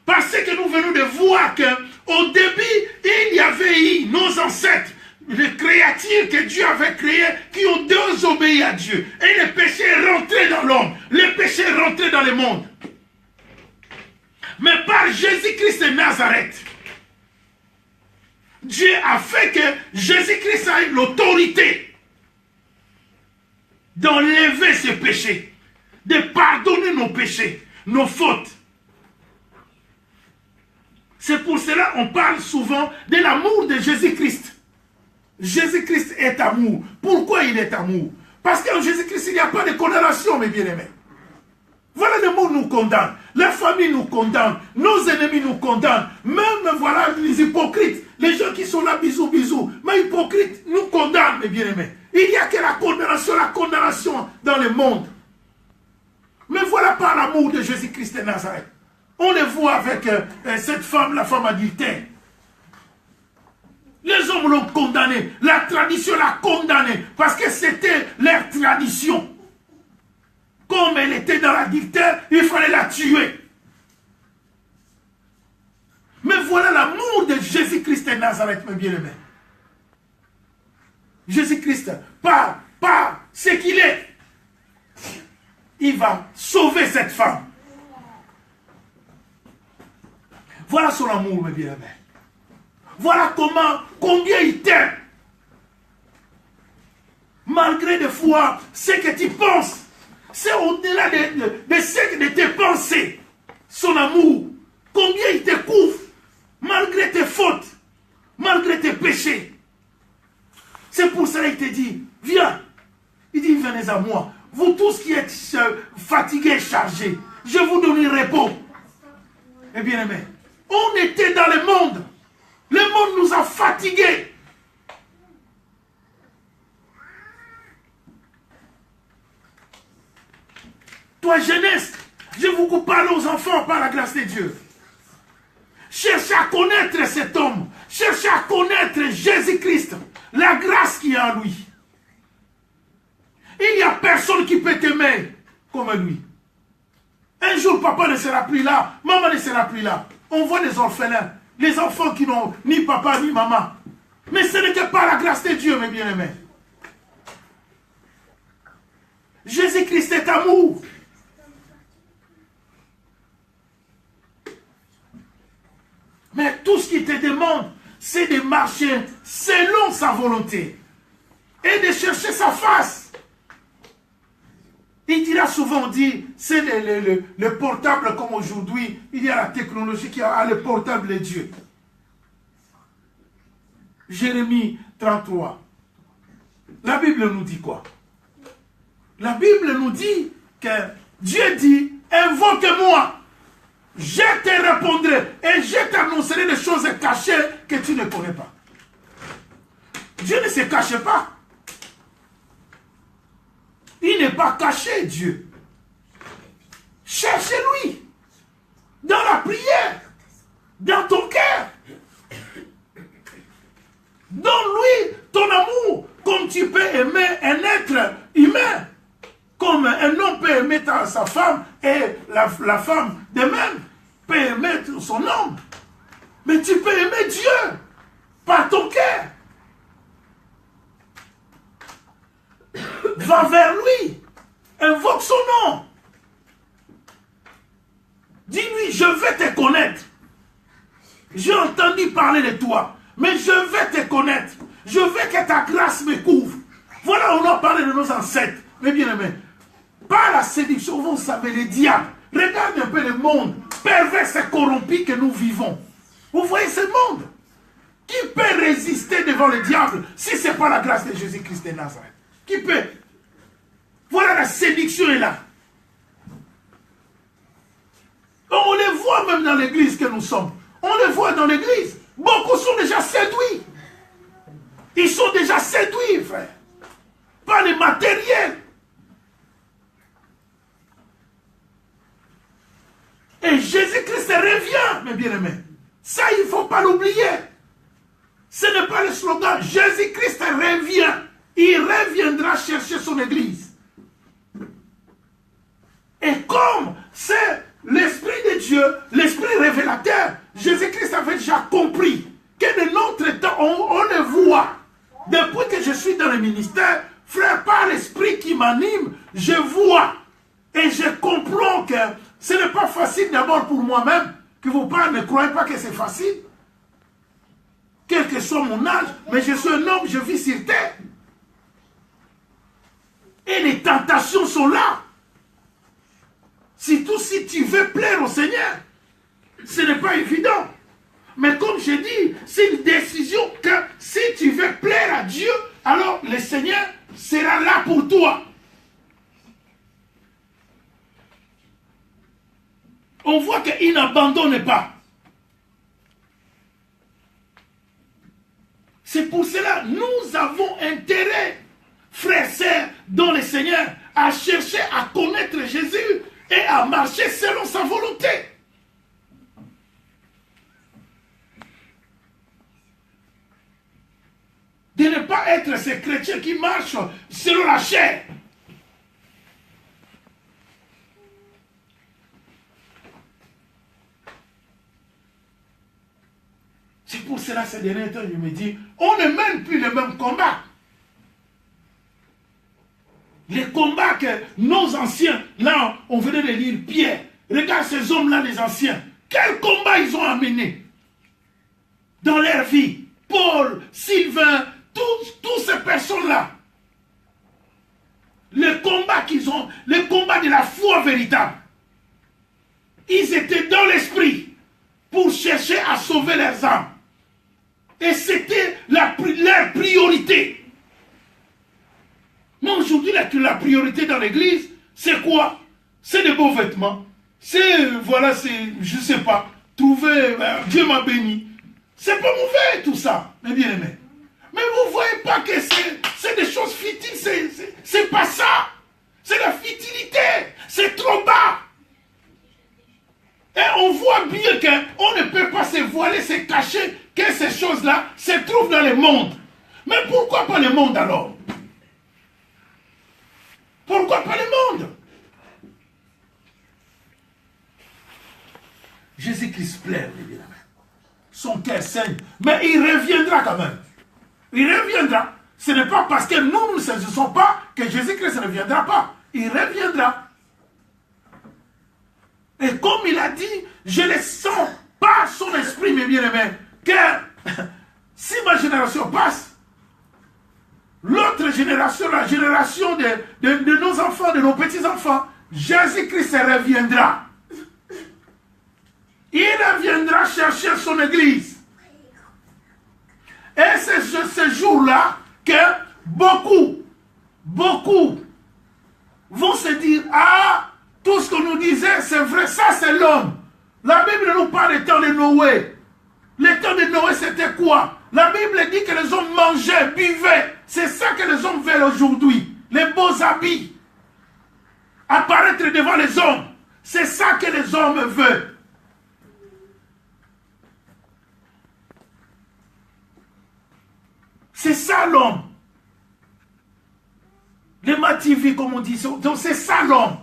Parce que nous venons de voir qu'au début, il y avait eu nos ancêtres, les créatures que Dieu avait créées, qui ont désobéi à Dieu. Et le péché est rentré dans l'homme. Le péché est rentré dans le monde. Mais par Jésus-Christ de Nazareth, Dieu a fait que Jésus-Christ a eu l'autorité d'enlever ce péché, de pardonner nos péchés, nos fautes. C'est pour cela qu'on parle souvent de l'amour de Jésus-Christ. Jésus-Christ est amour. Pourquoi il est amour? Parce qu'en Jésus-Christ, il n'y a pas de condamnation, mes bien-aimés. Voilà, le monde nous condamne, la famille nous condamne, nos ennemis nous condamnent, même voilà les hypocrites, les gens qui sont là, bisous, bisous, mais hypocrites nous condamnent, mes bien-aimés. Il n'y a que la condamnation dans le monde. Mais voilà pas l'amour de Jésus-Christ de Nazareth. On le voit avec cette femme, la femme adultère. Les hommes l'ont condamné. La tradition l'a condamné. Parce que c'était leur tradition. Comme elle était dans l'adultère, il fallait la tuer. Mais voilà l'amour de Jésus-Christ de Nazareth, mes bien-aimés. Jésus-Christ, par ce qu'il est, il va sauver cette femme. Voilà son amour, mes bien-aimés. Voilà combien il t'aime. Malgré des fois, ce que tu penses, c'est au-delà de tes pensées. Son amour, combien il te couvre, malgré tes fautes, malgré tes péchés. C'est pour cela qu'il te dit, viens. Il dit, venez à moi. Vous tous qui êtes fatigués, chargés, je vous donne repos. Eh bien aimé, on était dans le monde. Le monde nous a fatigués. Toi, jeunesse, je vous parle aux enfants par la grâce de Dieu. Cherchez à connaître cet homme. Cherchez à connaître Jésus-Christ. La grâce qui est en lui. Il n'y a personne qui peut t'aimer comme lui. Un jour, papa ne sera plus là. Maman ne sera plus là. On voit des orphelins. Les enfants qui n'ont ni papa ni maman. Mais ce n'est que par la grâce de Dieu, mes bien-aimés. Jésus-Christ est amour. Mais tout ce qu'il te demande, c'est de marcher selon sa volonté. Et de chercher sa face. Il dira souvent, on dit, c'est le portable comme aujourd'hui, il y a la technologie qui a le portable de Dieu. Jérémie 33. La Bible nous dit quoi? La Bible nous dit que Dieu dit, invoque-moi, je te répondrai et je t'annoncerai des choses cachées que tu ne connais pas. Dieu ne se cache pas. Il n'est pas caché, Dieu. Cherchez-lui. Dans la prière. Dans ton cœur. Donne-lui ton amour. Comme tu peux aimer un être humain. Comme un homme peut aimer sa femme. Et la femme de même peut aimer son homme. Mais tu peux aimer Dieu. Par ton cœur. Va vers lui. Invoque son nom. Dis-lui, je vais te connaître. J'ai entendu parler de toi. Mais je vais te connaître. Je veux que ta grâce me couvre. Voilà, on a parlé de nos ancêtres. Mais bien aimé, par la séduction, vous savez, les diables. Regarde un peu le monde pervers et corrompu que nous vivons. Vous voyez ce monde? Qui peut résister devant le diable si ce n'est pas la grâce de Jésus-Christ de Nazareth? Qui peut? Voilà, la séduction est là. On les voit même dans l'église que nous sommes. On les voit dans l'église. Beaucoup sont déjà séduits. Ils sont déjà séduits, frère. Par les matériels. Et Jésus-Christ revient, mes bien-aimés. Ça, il ne faut pas l'oublier. Ce n'est pas le slogan. Jésus-Christ revient. Il reviendra chercher son église. Et comme c'est l'Esprit de Dieu, l'Esprit révélateur, Jésus-Christ avait déjà compris que de notre temps, on le voit. Depuis que je suis dans le ministère, frère, par l'Esprit qui m'anime, je vois. Et je comprends que ce n'est pas facile d'abord pour moi-même, que vos parents ne croient pas que c'est facile. Quel que soit mon âge, mais je suis un homme, je vis sur terre. Et les tentations sont là. Surtout si tu veux plaire au Seigneur. Ce n'est pas évident. Mais comme je dis, c'est une décision que si tu veux plaire à Dieu, alors le Seigneur sera là pour toi. On voit qu'il n'abandonne pas. C'est pour cela que nous avons intérêt, frères et sœurs, dans le Seigneur, à chercher à connaître Jésus à marcher selon sa volonté. De ne pas être ces chrétiens qui marchent selon la chair. C'est pour cela, ces derniers temps, je me dis, on ne mène plus le même combat. Les combats que nos anciens, là, on venait de lire Pierre. Regarde ces hommes-là, les anciens. Quel combat ils ont amené dans leur vie. Paul, Sylvain, toutes ces personnes-là. Le combat qu'ils ont, le combat de la foi véritable. Ils étaient dans l'esprit pour chercher à sauver leurs âmes. Et c'était leur priorité. Mais aujourd'hui, la priorité dans l'église, c'est quoi? C'est des beaux vêtements. C'est, voilà, c'est, je ne sais pas, trouver, Dieu m'a béni. C'est pas mauvais tout ça, mes bien-aimés. Mais vous ne voyez pas que c'est des choses futiles, c'est pas ça. C'est la futilité, c'est trop bas. Et on voit bien qu'on ne peut pas se voiler, se cacher que ces choses-là se trouvent dans le monde. Mais pourquoi pas le monde alors? Pourquoi pas le monde? Jésus-Christ pleure, évidemment. Son cœur saigne, mais il reviendra quand même. Il reviendra. Ce n'est pas parce que nous ne saisissons pas que Jésus-Christ ne reviendra pas. Il reviendra. Et comme il a dit, je ne sens pas son esprit, mes bien-aimés, que si ma génération passe, l'autre génération, la génération de nos enfants, de nos petits-enfants, Jésus-Christ reviendra. Il reviendra chercher son église. Et c'est ce jour-là que beaucoup vont se dire, ah, tout ce qu'on nous disait, c'est vrai, ça c'est l'homme. La Bible nous parle du temps de Noé. Le temps de Noé, c'était quoi? La Bible dit que les hommes mangeaient, buvaient. C'est ça que les hommes veulent aujourd'hui. Les beaux habits. Apparaître devant les hommes. C'est ça que les hommes veulent. C'est ça l'homme. Les mativis, comme on dit. Donc c'est ça l'homme.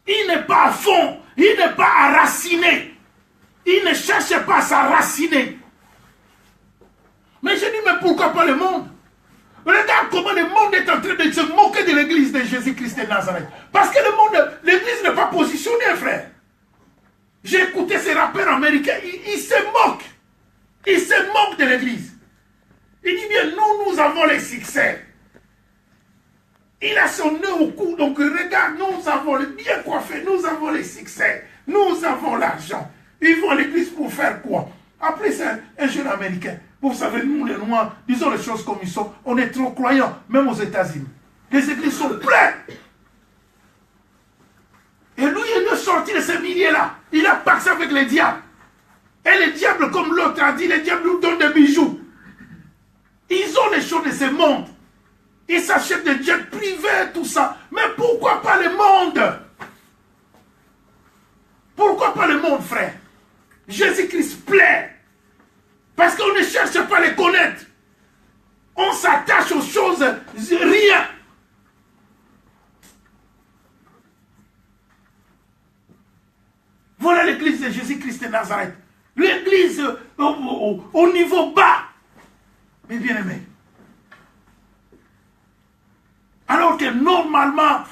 Il n'est pas à fond. Il n'est pas enraciné. Il ne cherche pas à s'enraciner. Mais je dis, mais pourquoi pas le monde? Regarde comment le monde est en train de se moquer de l'église de Jésus-Christ de Nazareth. Parce que le monde, l'église n'est pas positionnée, frère. J'ai écouté ces rappeurs américains, ils se moquent. Ils se moquent de l'église. Il dit bien, nous avons les succès. Il a son nœud au cou, donc regarde, nous avons le bien coiffé, nous avons les succès, nous avons l'argent. Ils vont à l'église pour faire quoi? Après, c'est un jeune américain. Vous savez, nous les Noirs, disons les choses comme ils sont, on est trop croyants, même aux États-Unis. Les églises sont pleines. Et lui, il est sorti de ce milieu-là. Il a passé avec les diables. Et les diables, comme l'autre a dit, les diables nous donnent des bijoux. Ils ont les choses de ce monde. Ils s'achètent des jets privés, tout ça. Mais pourquoi pas le monde? Pourquoi pas le monde, frère? Jésus-Christ plaît. Parce qu'on ne cherche pas à les connaître. On s'attache aux choses, rien. Voilà l'église de Jésus-Christ de Nazareth. L'église au niveau bas. Mes bien-aimés. Alors que normalement,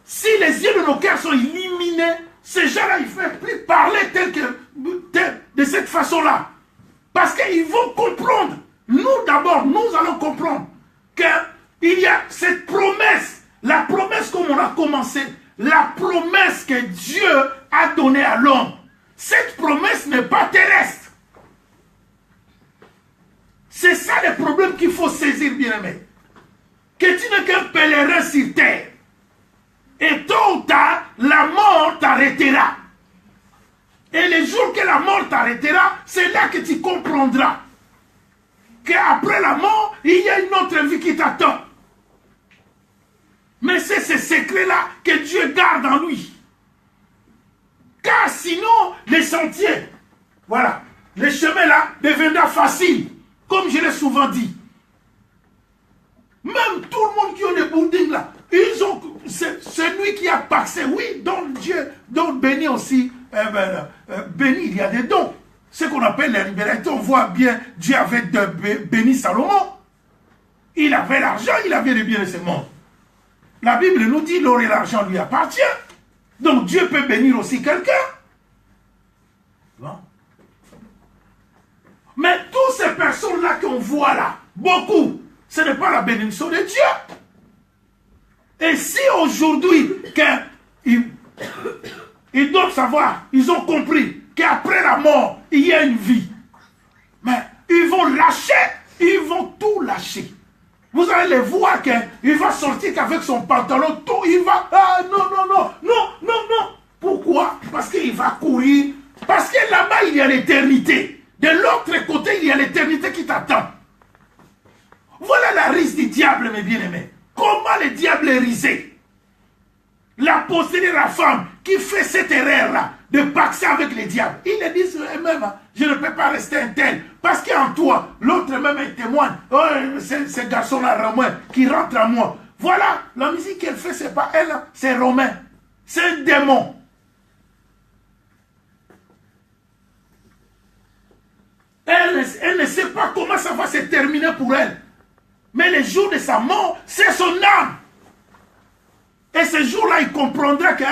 si les yeux de nos cœurs sont illuminés, ces gens-là, ils ne peuvent plus parler de cette façon-là. Parce qu'ils vont comprendre. Nous d'abord, nous allons comprendre qu'il y a cette promesse. La promesse comme on a commencé. La promesse que Dieu a donnée à l'homme. Cette promesse n'est pas terrestre. C'est ça le problème qu'il faut saisir, bien-aimé. Que tu n'es qu'un pèlerin sur terre. Et tôt ou tard, la mort t'arrêtera. Et le jour que la mort t'arrêtera, c'est là que tu comprendras qu'après la mort, il y a une autre vie qui t'attend. Mais c'est ce secret secrets-là que Dieu garde en lui. Car sinon, les sentiers, voilà, les chemins-là deviendront faciles, comme je l'ai souvent dit. Même tout le monde qui a des bourdings là, c'est lui qui a passé, oui, donc Dieu, donc béni aussi, béni, il y a des dons. Ce qu'on appelle la libéralité, on voit bien, Dieu avait béni Salomon. Il avait l'argent, il avait les biens de ce monde. La Bible nous dit, l'or et l'argent lui appartient. Donc Dieu peut bénir aussi quelqu'un. Bon. Mais toutes ces personnes-là qu'on voit là, beaucoup, ce n'est pas la bénédiction de Dieu. Et si aujourd'hui, ils doivent savoir, ils ont compris qu'après la mort, il y a une vie. Mais ils vont lâcher, ils vont tout lâcher. Vous allez les voir qu'il va sortir qu'avec son pantalon, tout, il va... Ah non, non, non, non, non, non. Pourquoi? Parce qu'il va courir. Parce que là-bas, il y a l'éternité. De l'autre côté, il y a l'éternité qui t'attend. Voilà la risque du diable, mes bien-aimés. Comment le diable est risé? La possédée de la femme qui fait cette erreur-là, de paxer avec les diables. Ils le disent eux-mêmes, hein, je ne peux pas rester un tel. Parce qu'en toi, l'autre même est témoin. Oh, ce garçon-là, Romain, qui rentre à moi. Voilà, la musique qu'elle fait, c'est pas elle, c'est Romain. C'est un démon. Elle ne sait pas comment ça va se terminer pour elle. Mais le jour de sa mort, c'est son âme. Et ce jour-là, il comprendra que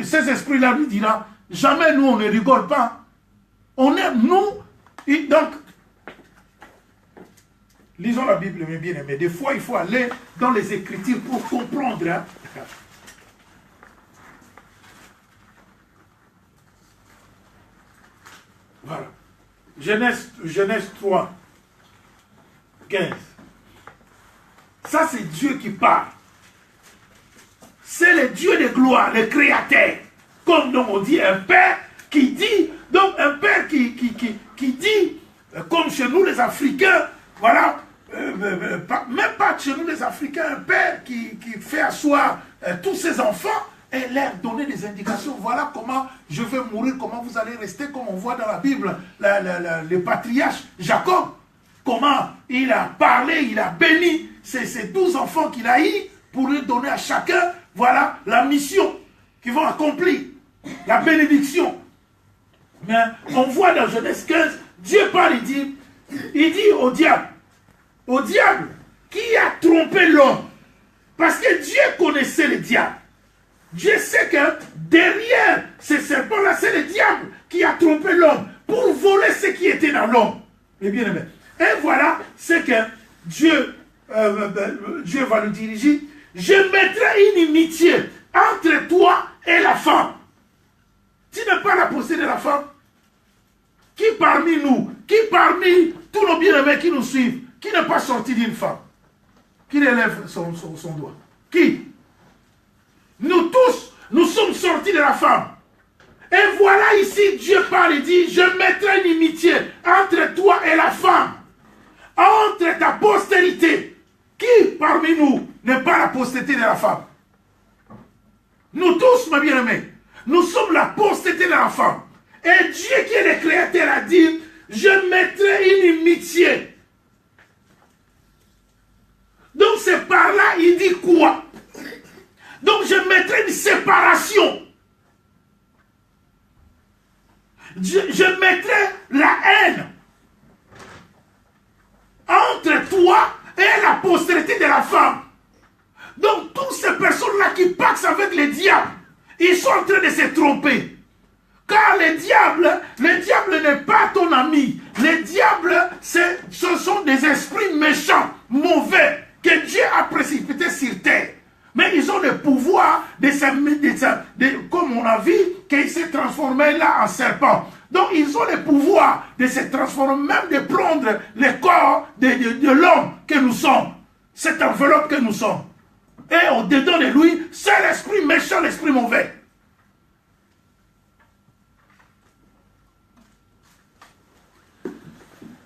ces esprits-là lui diront, jamais nous, on ne rigole pas. On est, nous, donc, lisons la Bible, mes bien-aimés. Des fois, il faut aller dans les Écritures pour comprendre. Hein. Voilà. Genèse 3, 15. Ça, c'est Dieu qui parle. C'est le Dieu de gloire, le créateur. Comme donc on dit un père qui dit, donc un père qui dit, comme chez nous les Africains, voilà, même pas chez nous les Africains, un père qui fait asseoir tous ses enfants et leur donner des indications. Voilà comment je vais mourir, comment vous allez rester, comme on voit dans la Bible, le patriarche Jacob, comment il a parlé, il a béni ces 12 enfants qu'il a eu pour lui donner à chacun, voilà, la mission qu'ils vont accomplir, la bénédiction. Mais on voit dans Genèse 15, Dieu parle, il dit au diable qui a trompé l'homme. Parce que Dieu connaissait le diable. Dieu sait que derrière ces serpents-là, c'est le diable qui a trompé l'homme pour voler ce qui était dans l'homme. Et bien aimé. Et voilà ce que Dieu va nous diriger. Je mettrai une inimitié entre toi et la femme. Tu n'es pas la possédée de la femme. Qui parmi nous, qui parmi tous nos bien-aimés qui nous suivent, qui n'est pas sorti d'une femme? Qui relève son doigt? Qui? Nous tous, nous sommes sortis de la femme. Et voilà ici, Dieu parle et dit, je mettrai une inimitié entre toi et la femme, entre ta postérité. Qui parmi nous n'est pas la postérité de la femme? Nous tous, mes bien-aimés, nous sommes la postérité de la femme. Et Dieu qui est le créateur a dit, je mettrai une inimitié. Donc c'est par là, il dit quoi? Donc je mettrai une séparation. Je mettrai la haine entre toi et la postérité de la femme. Donc toutes ces personnes-là qui paxent avec le diable, ils sont en train de se tromper. Car le diable n'est pas ton ami. Le diable, ce sont des esprits méchants, mauvais, que Dieu a précipités sur terre. Mais ils ont le pouvoir comme on a vu, qu'il s'est transformé là en serpent. Donc ils ont le pouvoir de se transformer, même de prendre le corps de l'homme que nous sommes. Cette enveloppe que nous sommes. Et au-dedans de lui, c'est l'esprit méchant, l'esprit mauvais.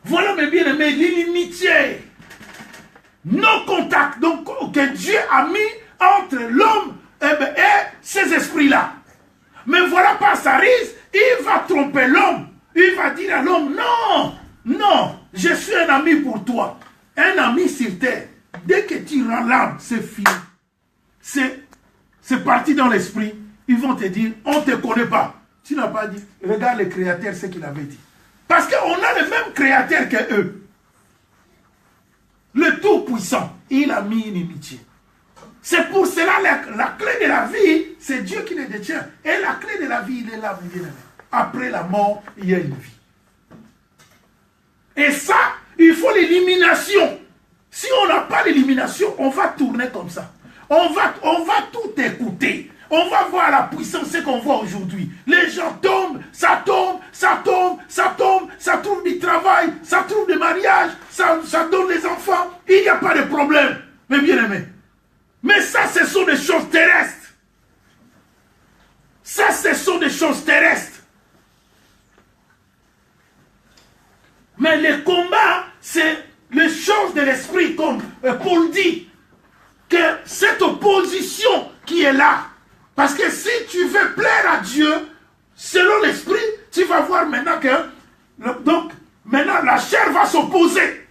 Voilà mes bien-aimés, l'inimitié. Nos contacts, donc que Dieu a mis entre l'homme et ces esprits-là. Mais voilà, par sa ruse, il va tromper l'homme. Il va dire à l'homme, non, non, je suis un ami pour toi. Un ami sur terre. Dès que tu rends l'âme, c'est fini. C'est parti dans l'esprit. Ils vont te dire, on ne te connaît pas. Tu n'as pas dit, regarde le Créateur, ce qu'il avait dit. Parce qu'on a le même Créateur que eux. Le Tout-Puissant, il a mis une inimitié. C'est pour cela la clé de la vie, c'est Dieu qui le détient. Et la clé de la vie, il est là, bien aimé. Après la mort, il y a une vie. Et ça, il faut l'élimination. Si on n'a pas l'élimination, on va tourner comme ça. On va tout écouter. On va voir la puissance, ce qu'on voit aujourd'hui. Les gens tombent, ça tombe, ça tombe, ça tombe, ça trouve du travail, ça trouve des mariages, ça donne des enfants. Il n'y a pas de problème, mes bien-aimés. Mais ça, ce sont des choses terrestres. Ça, ce sont des choses terrestres. Mais le combat, c'est les choses de l'esprit, comme Paul dit, que cette opposition qui est là, parce que si tu veux plaire à Dieu, selon l'esprit, tu vas voir maintenant que, donc, maintenant la chair va s'opposer.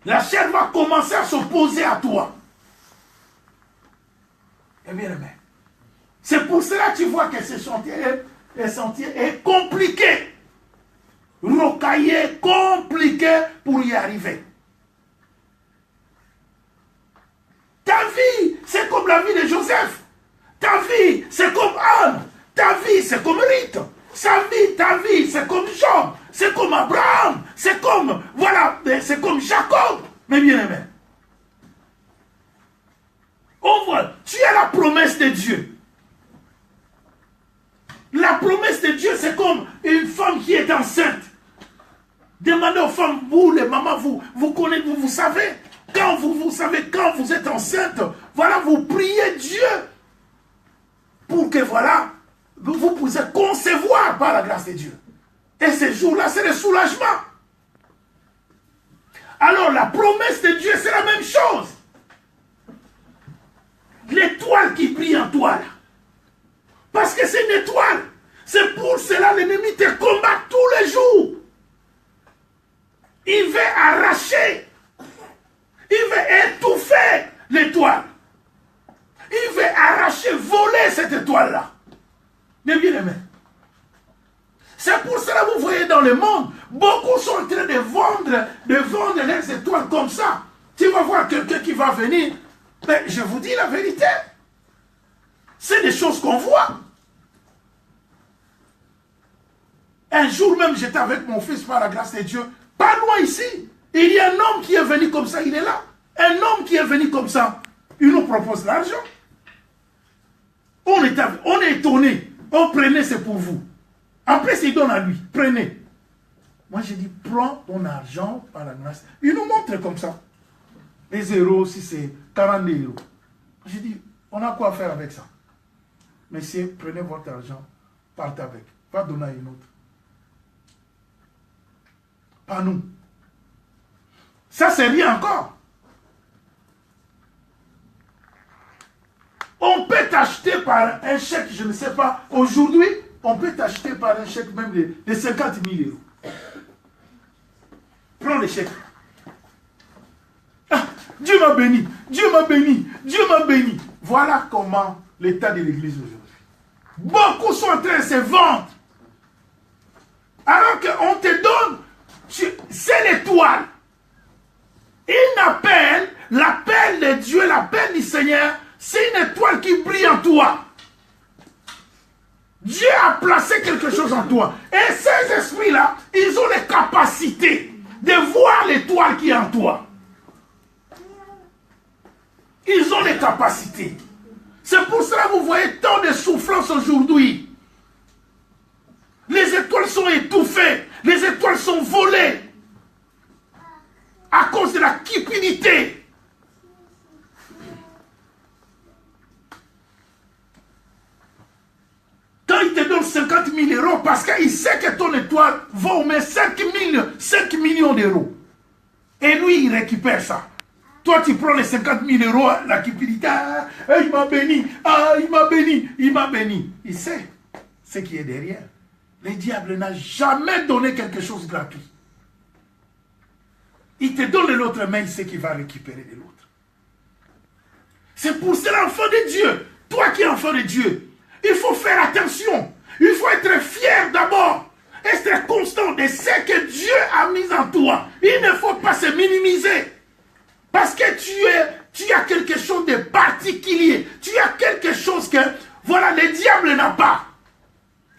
La chair va commencer à s'opposer à toi. Eh bien, aimé. C'est pour cela que tu vois que ce sentier est compliqué. Rocaillé, compliqué pour y arriver. Ta vie, c'est comme la vie de Joseph. Ta vie, c'est comme Anne. Ta vie, c'est comme Rite. Ta vie, c'est comme Job. C'est comme Abraham. C'est comme, voilà, c'est comme Jacob. Mes bien-aimés. On voit, tu as la promesse de Dieu. La promesse de Dieu, c'est comme une femme qui est enceinte. Demandez aux femmes, vous, les mamans, vous connaissez, vous savez, quand vous savez, quand vous êtes enceinte, voilà, vous priez Dieu pour que, voilà, vous puissiez concevoir par la grâce de Dieu. Et ces jours-là, c'est le soulagement. Alors, la promesse de Dieu, c'est la même chose. L'étoile qui brille en toi, là. Parce que c'est une étoile. C'est pour cela l'ennemi te combat tous les jours. Il veut arracher. Il veut étouffer l'étoile. Il veut arracher, voler cette étoile-là. Mais bien aimé. C'est pour cela que vous voyez dans le monde, beaucoup sont en train de vendre leurs étoiles comme ça. Tu vas voir quelqu'un qui va venir. Mais je vous dis la vérité. C'est des choses qu'on voit. Un jour même, j'étais avec mon fils par la grâce de Dieu. Pas loin ici. Il y a un homme qui est venu comme ça, il est là. Un homme qui est venu comme ça. Il nous propose l'argent. On est étonné. On prenait, c'est pour vous. Après, il donne à lui. Prenez. Moi, j'ai dit, prends ton argent par la grâce. Il nous montre comme ça. Les euros, si c'est 40 euros. J'ai dit, on a quoi faire avec ça? Messieurs, prenez votre argent, partez avec. Va donner à une autre. Pas nous. Ça, c'est rien encore. On peut t'acheter par un chèque, je ne sais pas. Aujourd'hui, on peut t'acheter par un chèque même de 50 000 euros. Prends le chèque. Ah, Dieu m'a béni, Dieu m'a béni, Dieu m'a béni. Voilà comment l'état de l'église aujourd'hui. Beaucoup sont en train de se vendre. Alors qu'on te donne, c'est l'étoile. Une appel, l'appel de Dieu, l'appel du Seigneur, c'est une étoile qui brille en toi. Dieu a placé quelque chose en toi. Et ces esprits-là, ils ont les capacités de voir l'étoile qui est en toi. Ils ont les capacités. C'est pour cela que vous voyez tant de souffrance aujourd'hui. Les étoiles sont étouffées. Les étoiles sont volées. À cause de la cupidité. Quand il te donne 50 000 euros, parce qu'il sait que ton étoile vaut au moins 5 millions d'euros. Et lui, il récupère ça. Toi, tu prends les 50 000 euros, la cupidité, il m'a béni, il m'a béni, il m'a béni. Il sait ce qui est derrière. Le diable n'a jamais donné quelque chose de gratuit. Il te donne de l'autre main, il sait qu'il va récupérer de l'autre. C'est pour cela, enfant de Dieu, toi qui es enfant de Dieu, il faut faire attention. Il faut être fier d'abord. Être constant de ce que Dieu a mis en toi. Il ne faut pas se minimiser. Parce que tu as quelque chose de particulier. Tu as quelque chose que, voilà, le diable n'a pas.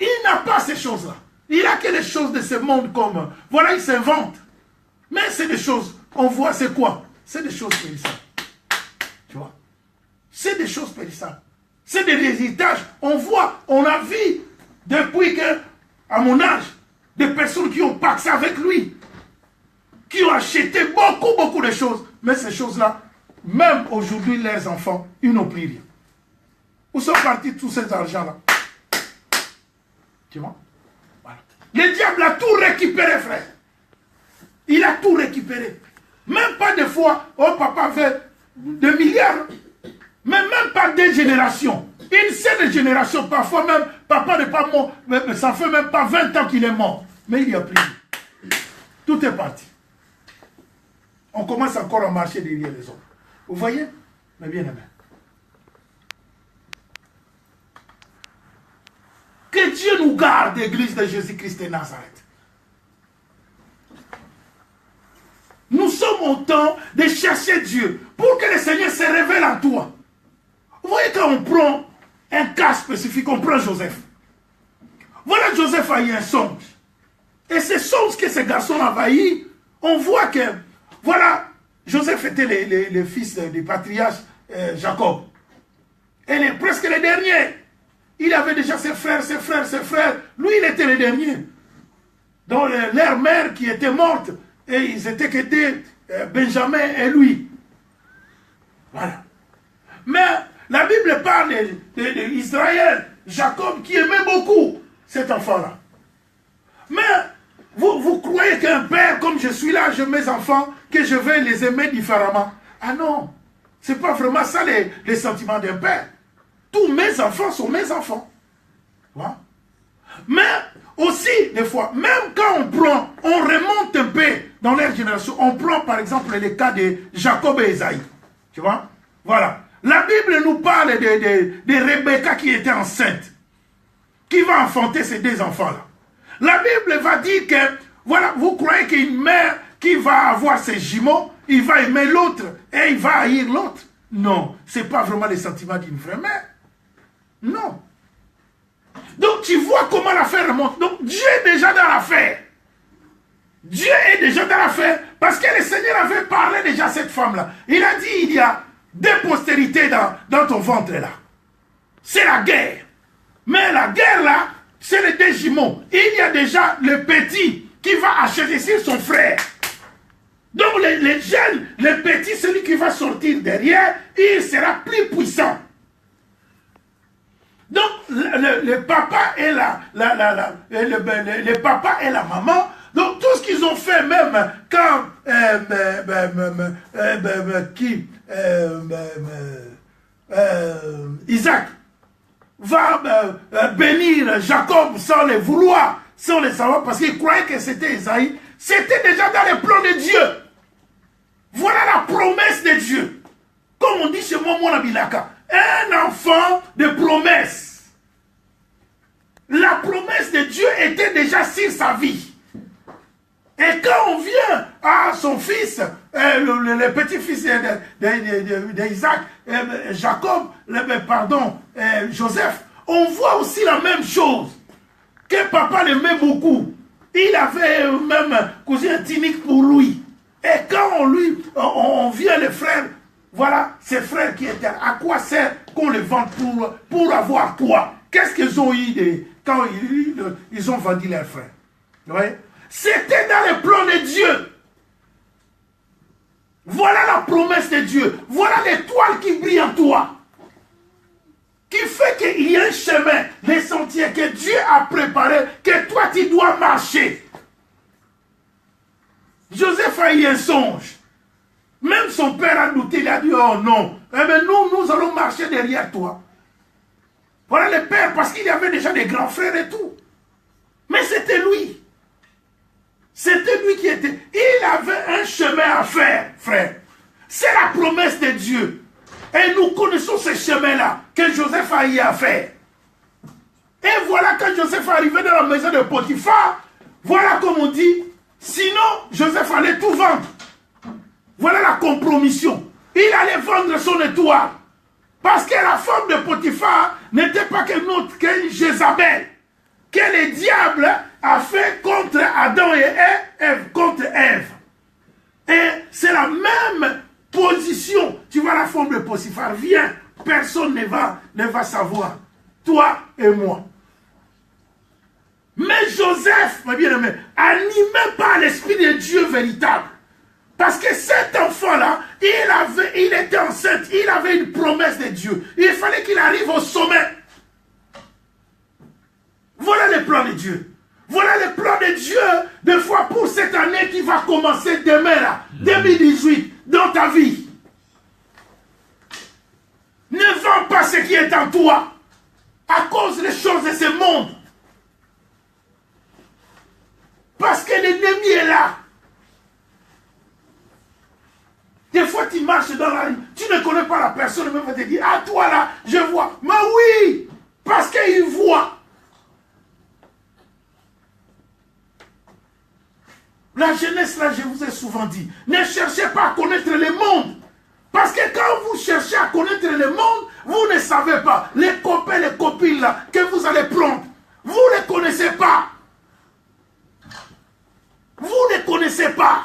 Il n'a pas ces choses-là. Il a que les choses de ce monde comme, voilà, il s'invente. Mais c'est des choses, on voit, c'est quoi? C'est des choses périssables. Tu vois? C'est des choses périssables. C'est des héritages. On voit, on a vu, depuis que, à mon âge, des personnes qui ont paxé avec lui, qui ont acheté beaucoup de choses. Mais ces choses-là, même aujourd'hui, leurs enfants, ils n'ont plus rien. Où sont partis tous ces argents-là? Tu vois? Voilà. Le diable a tout récupéré, frère. Il a tout récupéré. Même pas des fois, oh papa fait 2 milliards. Mais même pas des générations. Une seule génération, parfois même, papa n'est pas mort. Ça fait même pas 20 ans qu'il est mort. Mais il y a plus. Tout est parti. On commence encore à marcher derrière les autres. Vous voyez? Mais bien aimé. Que Dieu nous garde, l'église de Jésus-Christ de Nazareth. Nous sommes au temps de chercher Dieu pour que le Seigneur se révèle en toi. Vous voyez, quand on prend un cas spécifique, on prend Joseph. Voilà, Joseph a eu un songe. Et ce songe que ce garçon a eu, on voit que, voilà, Joseph était le fils du patriarche Jacob. Et presque le dernier. Il avait déjà ses frères. Lui, il était le dernier. Donc, leur mère qui était morte, et ils étaient que deux, Benjamin et lui. Voilà. Mais la Bible parle d'Israël, Jacob, qui aimait beaucoup cet enfant-là. Mais vous croyez qu'un père, comme je suis là, j'ai mes enfants, que je vais les aimer différemment? Ah non, ce n'est pas vraiment ça les sentiments d'un père. Tous mes enfants sont mes enfants. Voilà. Mais aussi, des fois, même quand on remonte un peu dans leur génération, on prend par exemple le cas de Jacob et Esaïe. Tu vois? Voilà. La Bible nous parle de Rebecca qui était enceinte, qui va enfanter ces deux enfants-là. La Bible va dire que, voilà, vous croyez qu'une mère qui va avoir ses jumeaux, il va aimer l'autre et il va haïr l'autre? Non, ce n'est pas vraiment les sentiments d'une vraie mère. Non. Donc tu vois comment l'affaire remonte. Donc Dieu est déjà dans l'affaire. Dieu est déjà dans l'affaire parce que le Seigneur avait parlé déjà à cette femme-là. Il a dit, il y a 2 postérités dans ton ventre là. C'est la guerre. Mais la guerre là, c'est les 2 jumeaux. Il y a déjà le petit qui va acheter sur son frère. Donc les jeunes, le petit, celui qui va sortir derrière, il sera plus puissant. Donc le papa et le papa et la maman, donc tout ce qu'ils ont fait même quand Isaac va bénir Jacob sans le vouloir, sans le savoir, parce qu'il croyait que c'était Isaïe, c'était déjà dans les plans de Dieu. Voilà la promesse de Dieu. Comme on dit chez moi, mon Abilaka, un enfant de promesse. La promesse de Dieu était déjà sur sa vie. Et quand on vient à son fils, le petit-fils d'Isaac, Jacob, Joseph, on voit aussi la même chose. Que papa l'aimait beaucoup. Il avait même cousin Tinique pour lui. Et quand on vient les frères, voilà, ces frères qui étaient, à quoi sert qu'on les vende pour avoir quoi? Qu'est-ce qu'ils ont eu quand ils ont vendu leurs frères? Vous voyez? C'était dans le plan de Dieu. Voilà la promesse de Dieu. Voilà l'étoile qui brille en toi. Qui fait qu'il y a un chemin, les sentiers que Dieu a préparés, que toi tu dois marcher. Joseph a eu un songe. Même son père a douté, il a dit, oh non, eh bien nous allons marcher derrière toi. Voilà le père, parce qu'il y avait déjà des grands frères et tout. Mais c'était lui. C'était lui qui était. Il avait un chemin à faire, frère. C'est la promesse de Dieu. Et nous connaissons ce chemin-là que Joseph a eu à faire. Et voilà, quand Joseph est arrivé dans la maison de Potiphar, voilà comme on dit, sinon Joseph allait tout vendre. Voilà la compromission. Il allait vendre son étoile. Parce que la femme de Potiphar n'était pas qu'une autre qu'une Jézabel. Que le diable a fait contre Adam et Ève, contre Ève. Et c'est la même position. Tu vois la femme de Potiphar, viens, personne ne va savoir. Toi et moi. Mais Joseph, mes bien-aimés, animé par l'Esprit de Dieu véritable. Parce que cet enfant-là, il était enceinte, il avait une promesse de Dieu. Il fallait qu'il arrive au sommet. Voilà le plan de Dieu. Voilà le plan de Dieu, des fois pour cette année qui va commencer demain, là, 2018, dans ta vie. Ne vends pas ce qui est en toi, à cause des choses de ce monde. Parce que l'ennemi est là. Des fois, tu marches dans la rue, tu ne connais pas la personne, même va te dire, ah, toi là, je vois. Mais oui, parce qu'il voit. La jeunesse, là, je vous ai souvent dit, ne cherchez pas à connaître le monde. Parce que quand vous cherchez à connaître le monde, vous ne savez pas. Les copains, les copines, là, que vous allez prendre, vous ne les connaissez pas. Vous ne connaissez pas.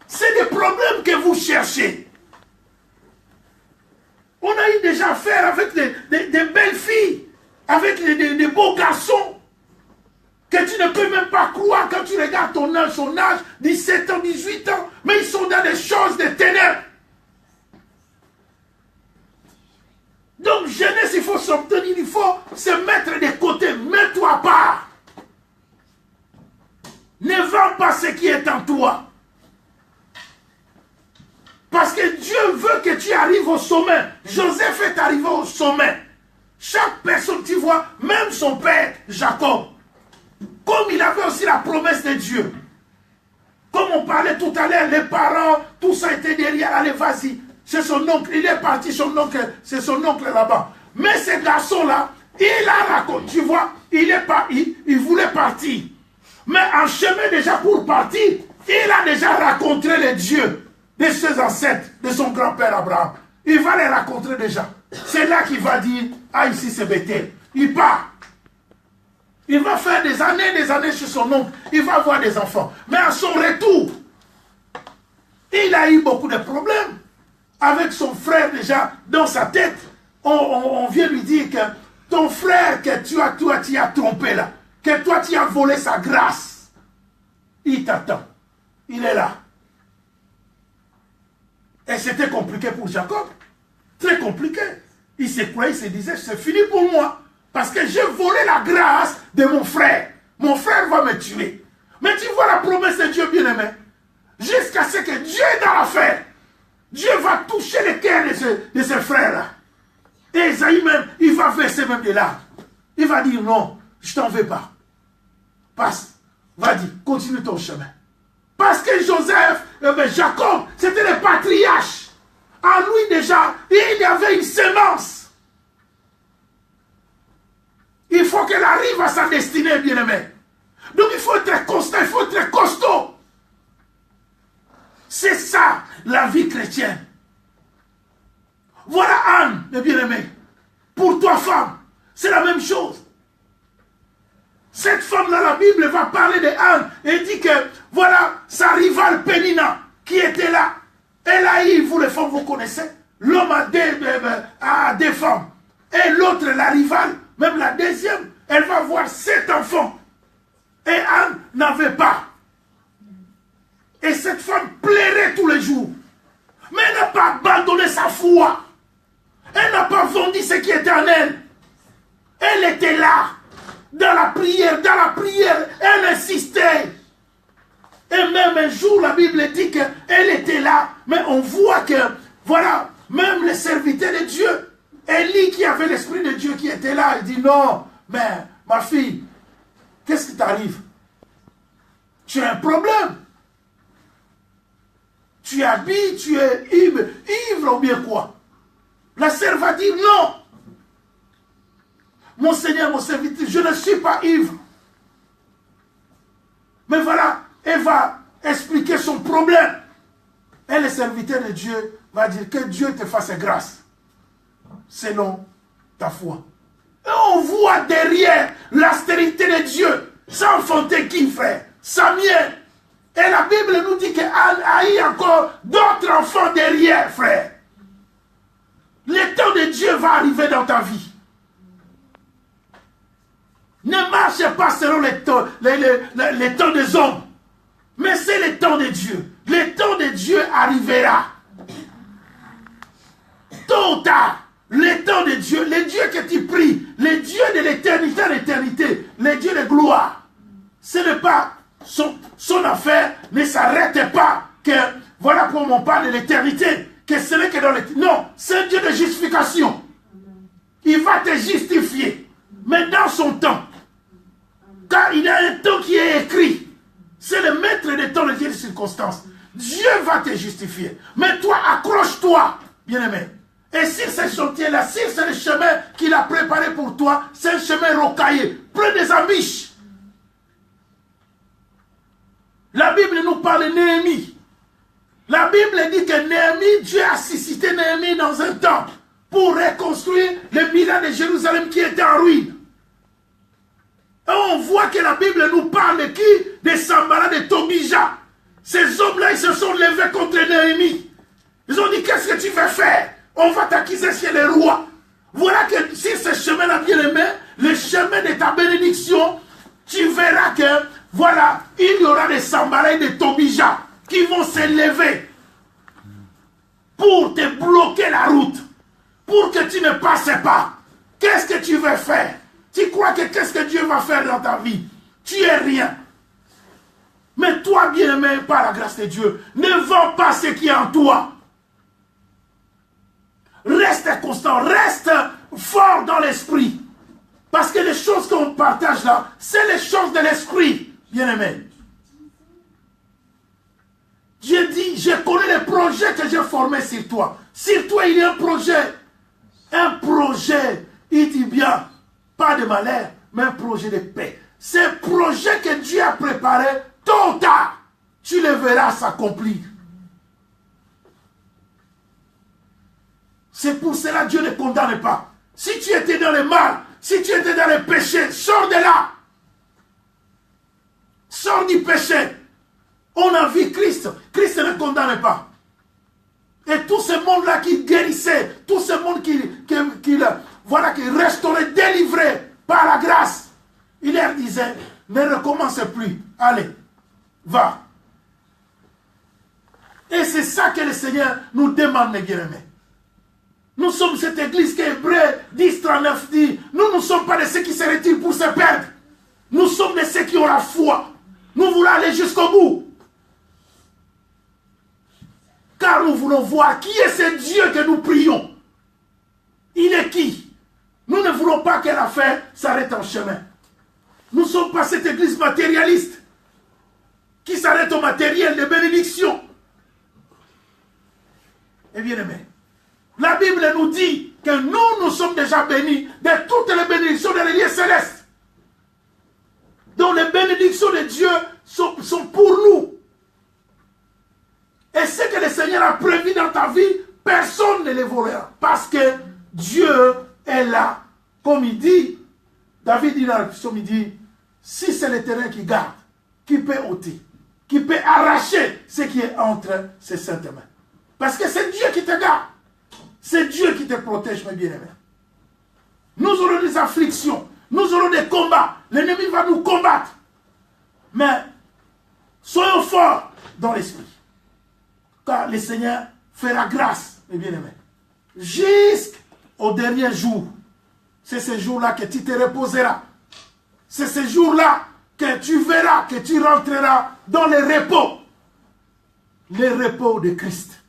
C'est des problèmes que vous cherchez. On a eu déjà affaire avec des belles filles, avec des beaux garçons, que tu ne peux même pas croire quand tu regardes son âge, 17 ans, 18 ans, mais ils sont dans des choses de ténèbres. Donc, jeunesse, il faut s'obtenir, il faut se mettre de côté, mets-toi à part. Ne vends pas ce qui est en toi. Parce que Dieu veut que tu arrives au sommet. Joseph est arrivé au sommet. Chaque personne, tu vois, même son père, Jacob, comme il avait aussi la promesse de Dieu. Comme on parlait tout à l'heure, les parents, tout ça était derrière. Allez, vas-y. C'est son oncle. Il est parti, son oncle, c'est son oncle là-bas. Mais ce garçon-là, il a raconté, tu vois, il voulait partir. Mais en chemin déjà pour partir, il a déjà rencontré les dieux de ses ancêtres, de son grand-père Abraham. Il va les rencontrer déjà. C'est là qu'il va dire, ah ici c'est Bethel. Il part. Il va faire des années chez son oncle. Il va avoir des enfants. Mais à son retour, il a eu beaucoup de problèmes. Avec son frère déjà dans sa tête, on vient lui dire que ton frère que tu as trompé là, que toi tu as volé sa grâce, il t'attend. Il est là. Et c'était compliqué pour Jacob. Très compliqué. Il se croyait, il se disait, c'est fini pour moi. Parce que j'ai volé la grâce de mon frère. Mon frère va me tuer. Mais tu vois la promesse de Dieu bien-aimé. Jusqu'à ce que Dieu est dans l'affaire. Dieu va toucher le cœur de ce frère-là. Et Esaïe même, il va verser même des larmes. Il va dire non, je t'en veux pas. Passe, vas-y, continue ton chemin. Parce que Joseph, Jacob, c'était le patriarche. En lui déjà, il y avait une sémence. Il faut qu'elle arrive à sa destinée, bien-aimé. Donc il faut être constant, il faut être costaud. C'est ça, la vie chrétienne. Voilà Anne, mes bien-aimés. Pour toi, femme, c'est la même chose. Cette femme-là, la Bible va parler de Anne et dit que, voilà, sa rivale Pénina, qui était là. Elle a eu, vous les femmes, vous connaissez, l'homme a des femmes. Et l'autre, la rivale, même la deuxième, elle va avoir 7 enfants. Et Anne n'avait pas. Et cette femme plairait tous les jours. Mais elle n'a pas abandonné sa foi. Elle n'a pas vendu ce qui était en elle. Elle était là. Dans la prière, elle insistait. Et même un jour, la Bible dit qu'elle était là, mais on voit que, voilà, même les serviteurs de Dieu, Élie qui avait l'Esprit de Dieu qui était là, il dit non, mais ma fille, qu'est-ce qui t'arrive? Tu as un problème. Tu habilles, tu es ivre ou bien quoi? La sœur va dire non. Mon Seigneur, mon serviteur, je ne suis pas ivre. Mais voilà, elle va expliquer son problème. Et le serviteur de Dieu va dire que Dieu te fasse grâce. Selon ta foi. Et on voit derrière l'austérité de Dieu. Ça enfantait qui, frère? Samuel. Et la Bible nous dit qu'Anne a eu encore d'autres enfants derrière, frère. Le temps de Dieu va arriver dans ta vie. Ne marche pas selon les temps des hommes. Mais c'est le temps de Dieu. Le temps de Dieu arrivera. Tôt ou tard, le temps de Dieu, le Dieu que tu pries, le Dieu de l'éternité à l'éternité, le Dieu de gloire, ce n'est pas son affaire, ne s'arrête pas que, voilà comment on parle de l'éternité, que ce n'est que dans l'éternité. Non, c'est un Dieu de justification. Il va te justifier, mais dans son temps. Car il y a un temps qui est écrit. C'est le maître des temps, le Dieu des circonstances. Dieu va te justifier. Mais toi, accroche-toi, bien-aimé. Et sur ce chantier-là, sur ce chemin qu'il a préparé pour toi, c'est un chemin rocaillé, plein des amiches. La Bible nous parle de Néhémie. La Bible dit que Néhémie, Dieu a suscité Néhémie dans un temps pour reconstruire le miracle de Jérusalem qui était en ruine. Et on voit que la Bible nous parle de qui? De Sambara, de Tobija. Ces hommes-là, ils se sont levés contre Néhémie. Ils ont dit, qu'est-ce que tu veux faire? On va t'accuser chez les rois. Voilà que si ce chemin-là, bien aimé, le chemin de ta bénédiction, tu verras que, voilà, il y aura des Sambara et des Tobija qui vont se lever pour te bloquer la route, pour que tu ne passes pas. Qu'est-ce que tu veux faire? Tu crois que qu'est-ce que Dieu va faire dans ta vie? Tu es rien. Mais toi, bien-aimé, par la grâce de Dieu, ne vends pas ce qui est en toi. Reste constant, reste fort dans l'esprit. Parce que les choses qu'on partage là, c'est les choses de l'esprit, bien-aimé. Dieu dit, je connais les projets que j'ai formés sur toi. Sur toi, il y a un projet. Un projet, il dit bien, pas de malheur, mais un projet de paix. C'est un projet que Dieu a préparé, tôt ou tard, tu le verras s'accomplir. C'est pour cela que Dieu ne condamne pas. Si tu étais dans le mal, si tu étais dans le péché, sors de là. Sors du péché. On a vu Christ. Christ ne condamne pas. Et tout ce monde-là qui guérissait, tout ce monde qui restaurait, délivré par la grâce, il leur disait, ne recommence plus. Allez, va. Et c'est ça que le Seigneur nous demande, mes bien-aimés. Nous sommes cette église qui est Hébreux 10, 39 dit, nous ne sommes pas de ceux qui se retirent pour se perdre. Nous sommes de ceux qui ont la foi. Nous voulons aller jusqu'au bout. Car nous voulons voir qui est ce Dieu que nous prions. Il est qui? Nous ne voulons pas que l'affaire s'arrête en chemin. Nous ne sommes pas cette église matérialiste qui s'arrête au matériel de bénédiction. Et bien aimé, la Bible nous dit que nous sommes déjà bénis de toutes les bénédictions de l'Église céleste. Donc les bénédictions de Dieu sont pour nous. Et ce que le Seigneur a prévu dans ta vie, personne ne les volera. Parce que Dieu est là. Comme il dit, David dit dans la question, il dit, si c'est l'Éternel qui garde, qui peut ôter, qui peut arracher ce qui est entre ses saintes mains. Parce que c'est Dieu qui te garde. C'est Dieu qui te protège, mes bien-aimés. Nous aurons des afflictions, nous aurons des combats. L'ennemi va nous combattre. Mais soyons forts dans l'esprit. Car le Seigneur fera grâce, mes bien-aimés. Jusqu'au dernier jour. C'est ce jour-là que tu te reposeras. C'est ce jour-là que tu verras, que tu rentreras dans les repos de Christ.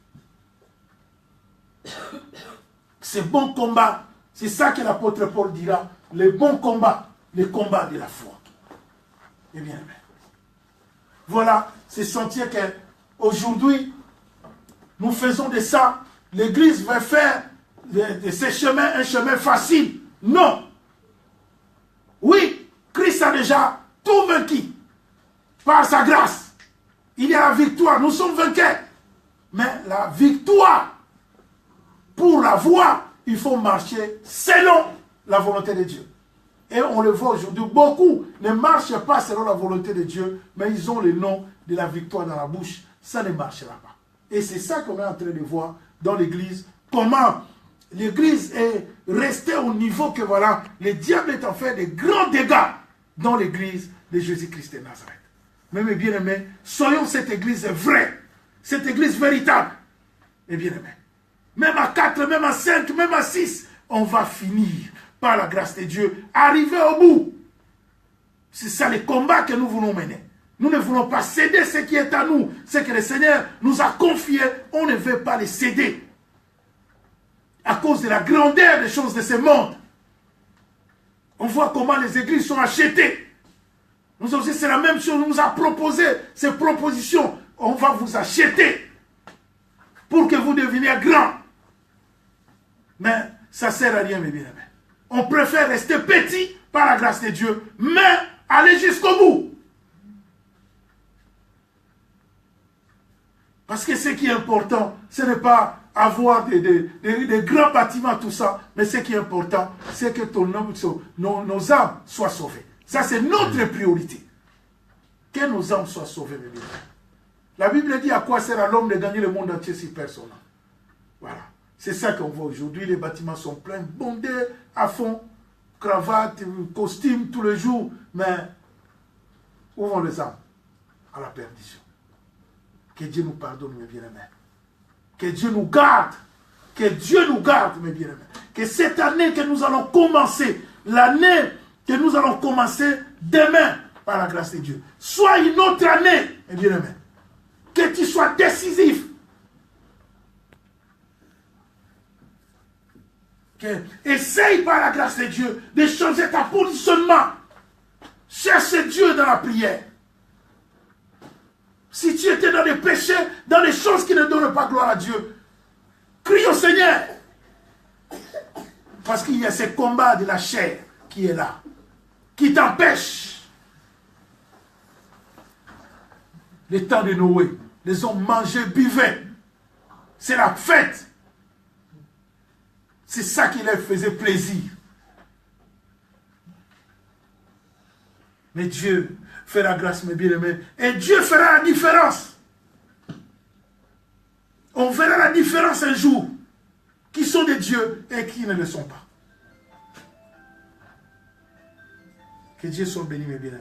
C'est bon combat, c'est ça que l'apôtre Paul dira, le bon combat, le combat de la foi. Eh bien, voilà, ce sentier qu'aujourd'hui, nous faisons de ça, l'Église va faire de ce chemin un chemin facile. Non. Oui, Christ a déjà tout vaincu par sa grâce. Il y a la victoire, nous sommes vainqueurs. Mais la victoire, pour la voir, il faut marcher selon la volonté de Dieu. Et on le voit aujourd'hui, beaucoup ne marchent pas selon la volonté de Dieu, mais ils ont le nom de la victoire dans la bouche. Ça ne marchera pas. Et c'est ça qu'on est en train de voir dans l'Église. Comment l'Église est restée au niveau que voilà, le diable est en fait de grands dégâts dans l'Église de Jésus-Christ de Nazareth. Mais mes bien-aimés, soyons cette Église vraie, cette Église véritable. Mes bien-aimés, même à 4, même à 5, même à 6, on va finir par la grâce de Dieu, arriver au bout. C'est ça le combat que nous voulons mener. Nous ne voulons pas céder ce qui est à nous, ce que le Seigneur nous a confié, on ne veut pas les céder. À cause de la grandeur des choses de ce monde. On voit comment les églises sont achetées. Nous aussi, c'est la même chose, on nous a proposé ces propositions. On va vous acheter pour que vous deveniez grands. Mais ça ne sert à rien, mes bien-aimés. On préfère rester petit par la grâce de Dieu, mais aller jusqu'au bout. Parce que ce qui est important, ce n'est pas avoir des grands bâtiments, tout ça, mais ce qui est important, c'est que nos âmes soient sauvées. Ça, c'est notre priorité. Que nos âmes soient sauvées, mes bien. La Bible dit à quoi sert à l'homme de gagner le monde entier si personne. Voilà. C'est ça qu'on voit aujourd'hui. Les bâtiments sont pleins, bondés à fond, cravate, costume tous les jours. Mais où vont les âmes? À la perdition. Que Dieu nous pardonne, mes bien-aimés. Que Dieu nous garde. Que Dieu nous garde, mes bien-aimés. Que cette année que nous allons commencer, l'année que nous allons commencer demain, par la grâce de Dieu, soit une autre année, mes bien-aimés. Que tu sois décisif. Essaye par la grâce de Dieu de changer ta positionnement. Cherche Dieu dans la prière. Si tu étais dans des péchés, dans des choses qui ne donnent pas gloire à Dieu, crie au Seigneur. Parce qu'il y a ce combat de la chair qui est là, qui t'empêche. Le temps de Noé, les hommes mangeaient, buvaient. C'est la fête. C'est ça qui leur faisait plaisir. Mais Dieu fait la grâce, mes bien-aimés. Et Dieu fera la différence. On verra la différence un jour. Qui sont des dieux et qui ne le sont pas. Que Dieu soit béni, mes bien-aimés.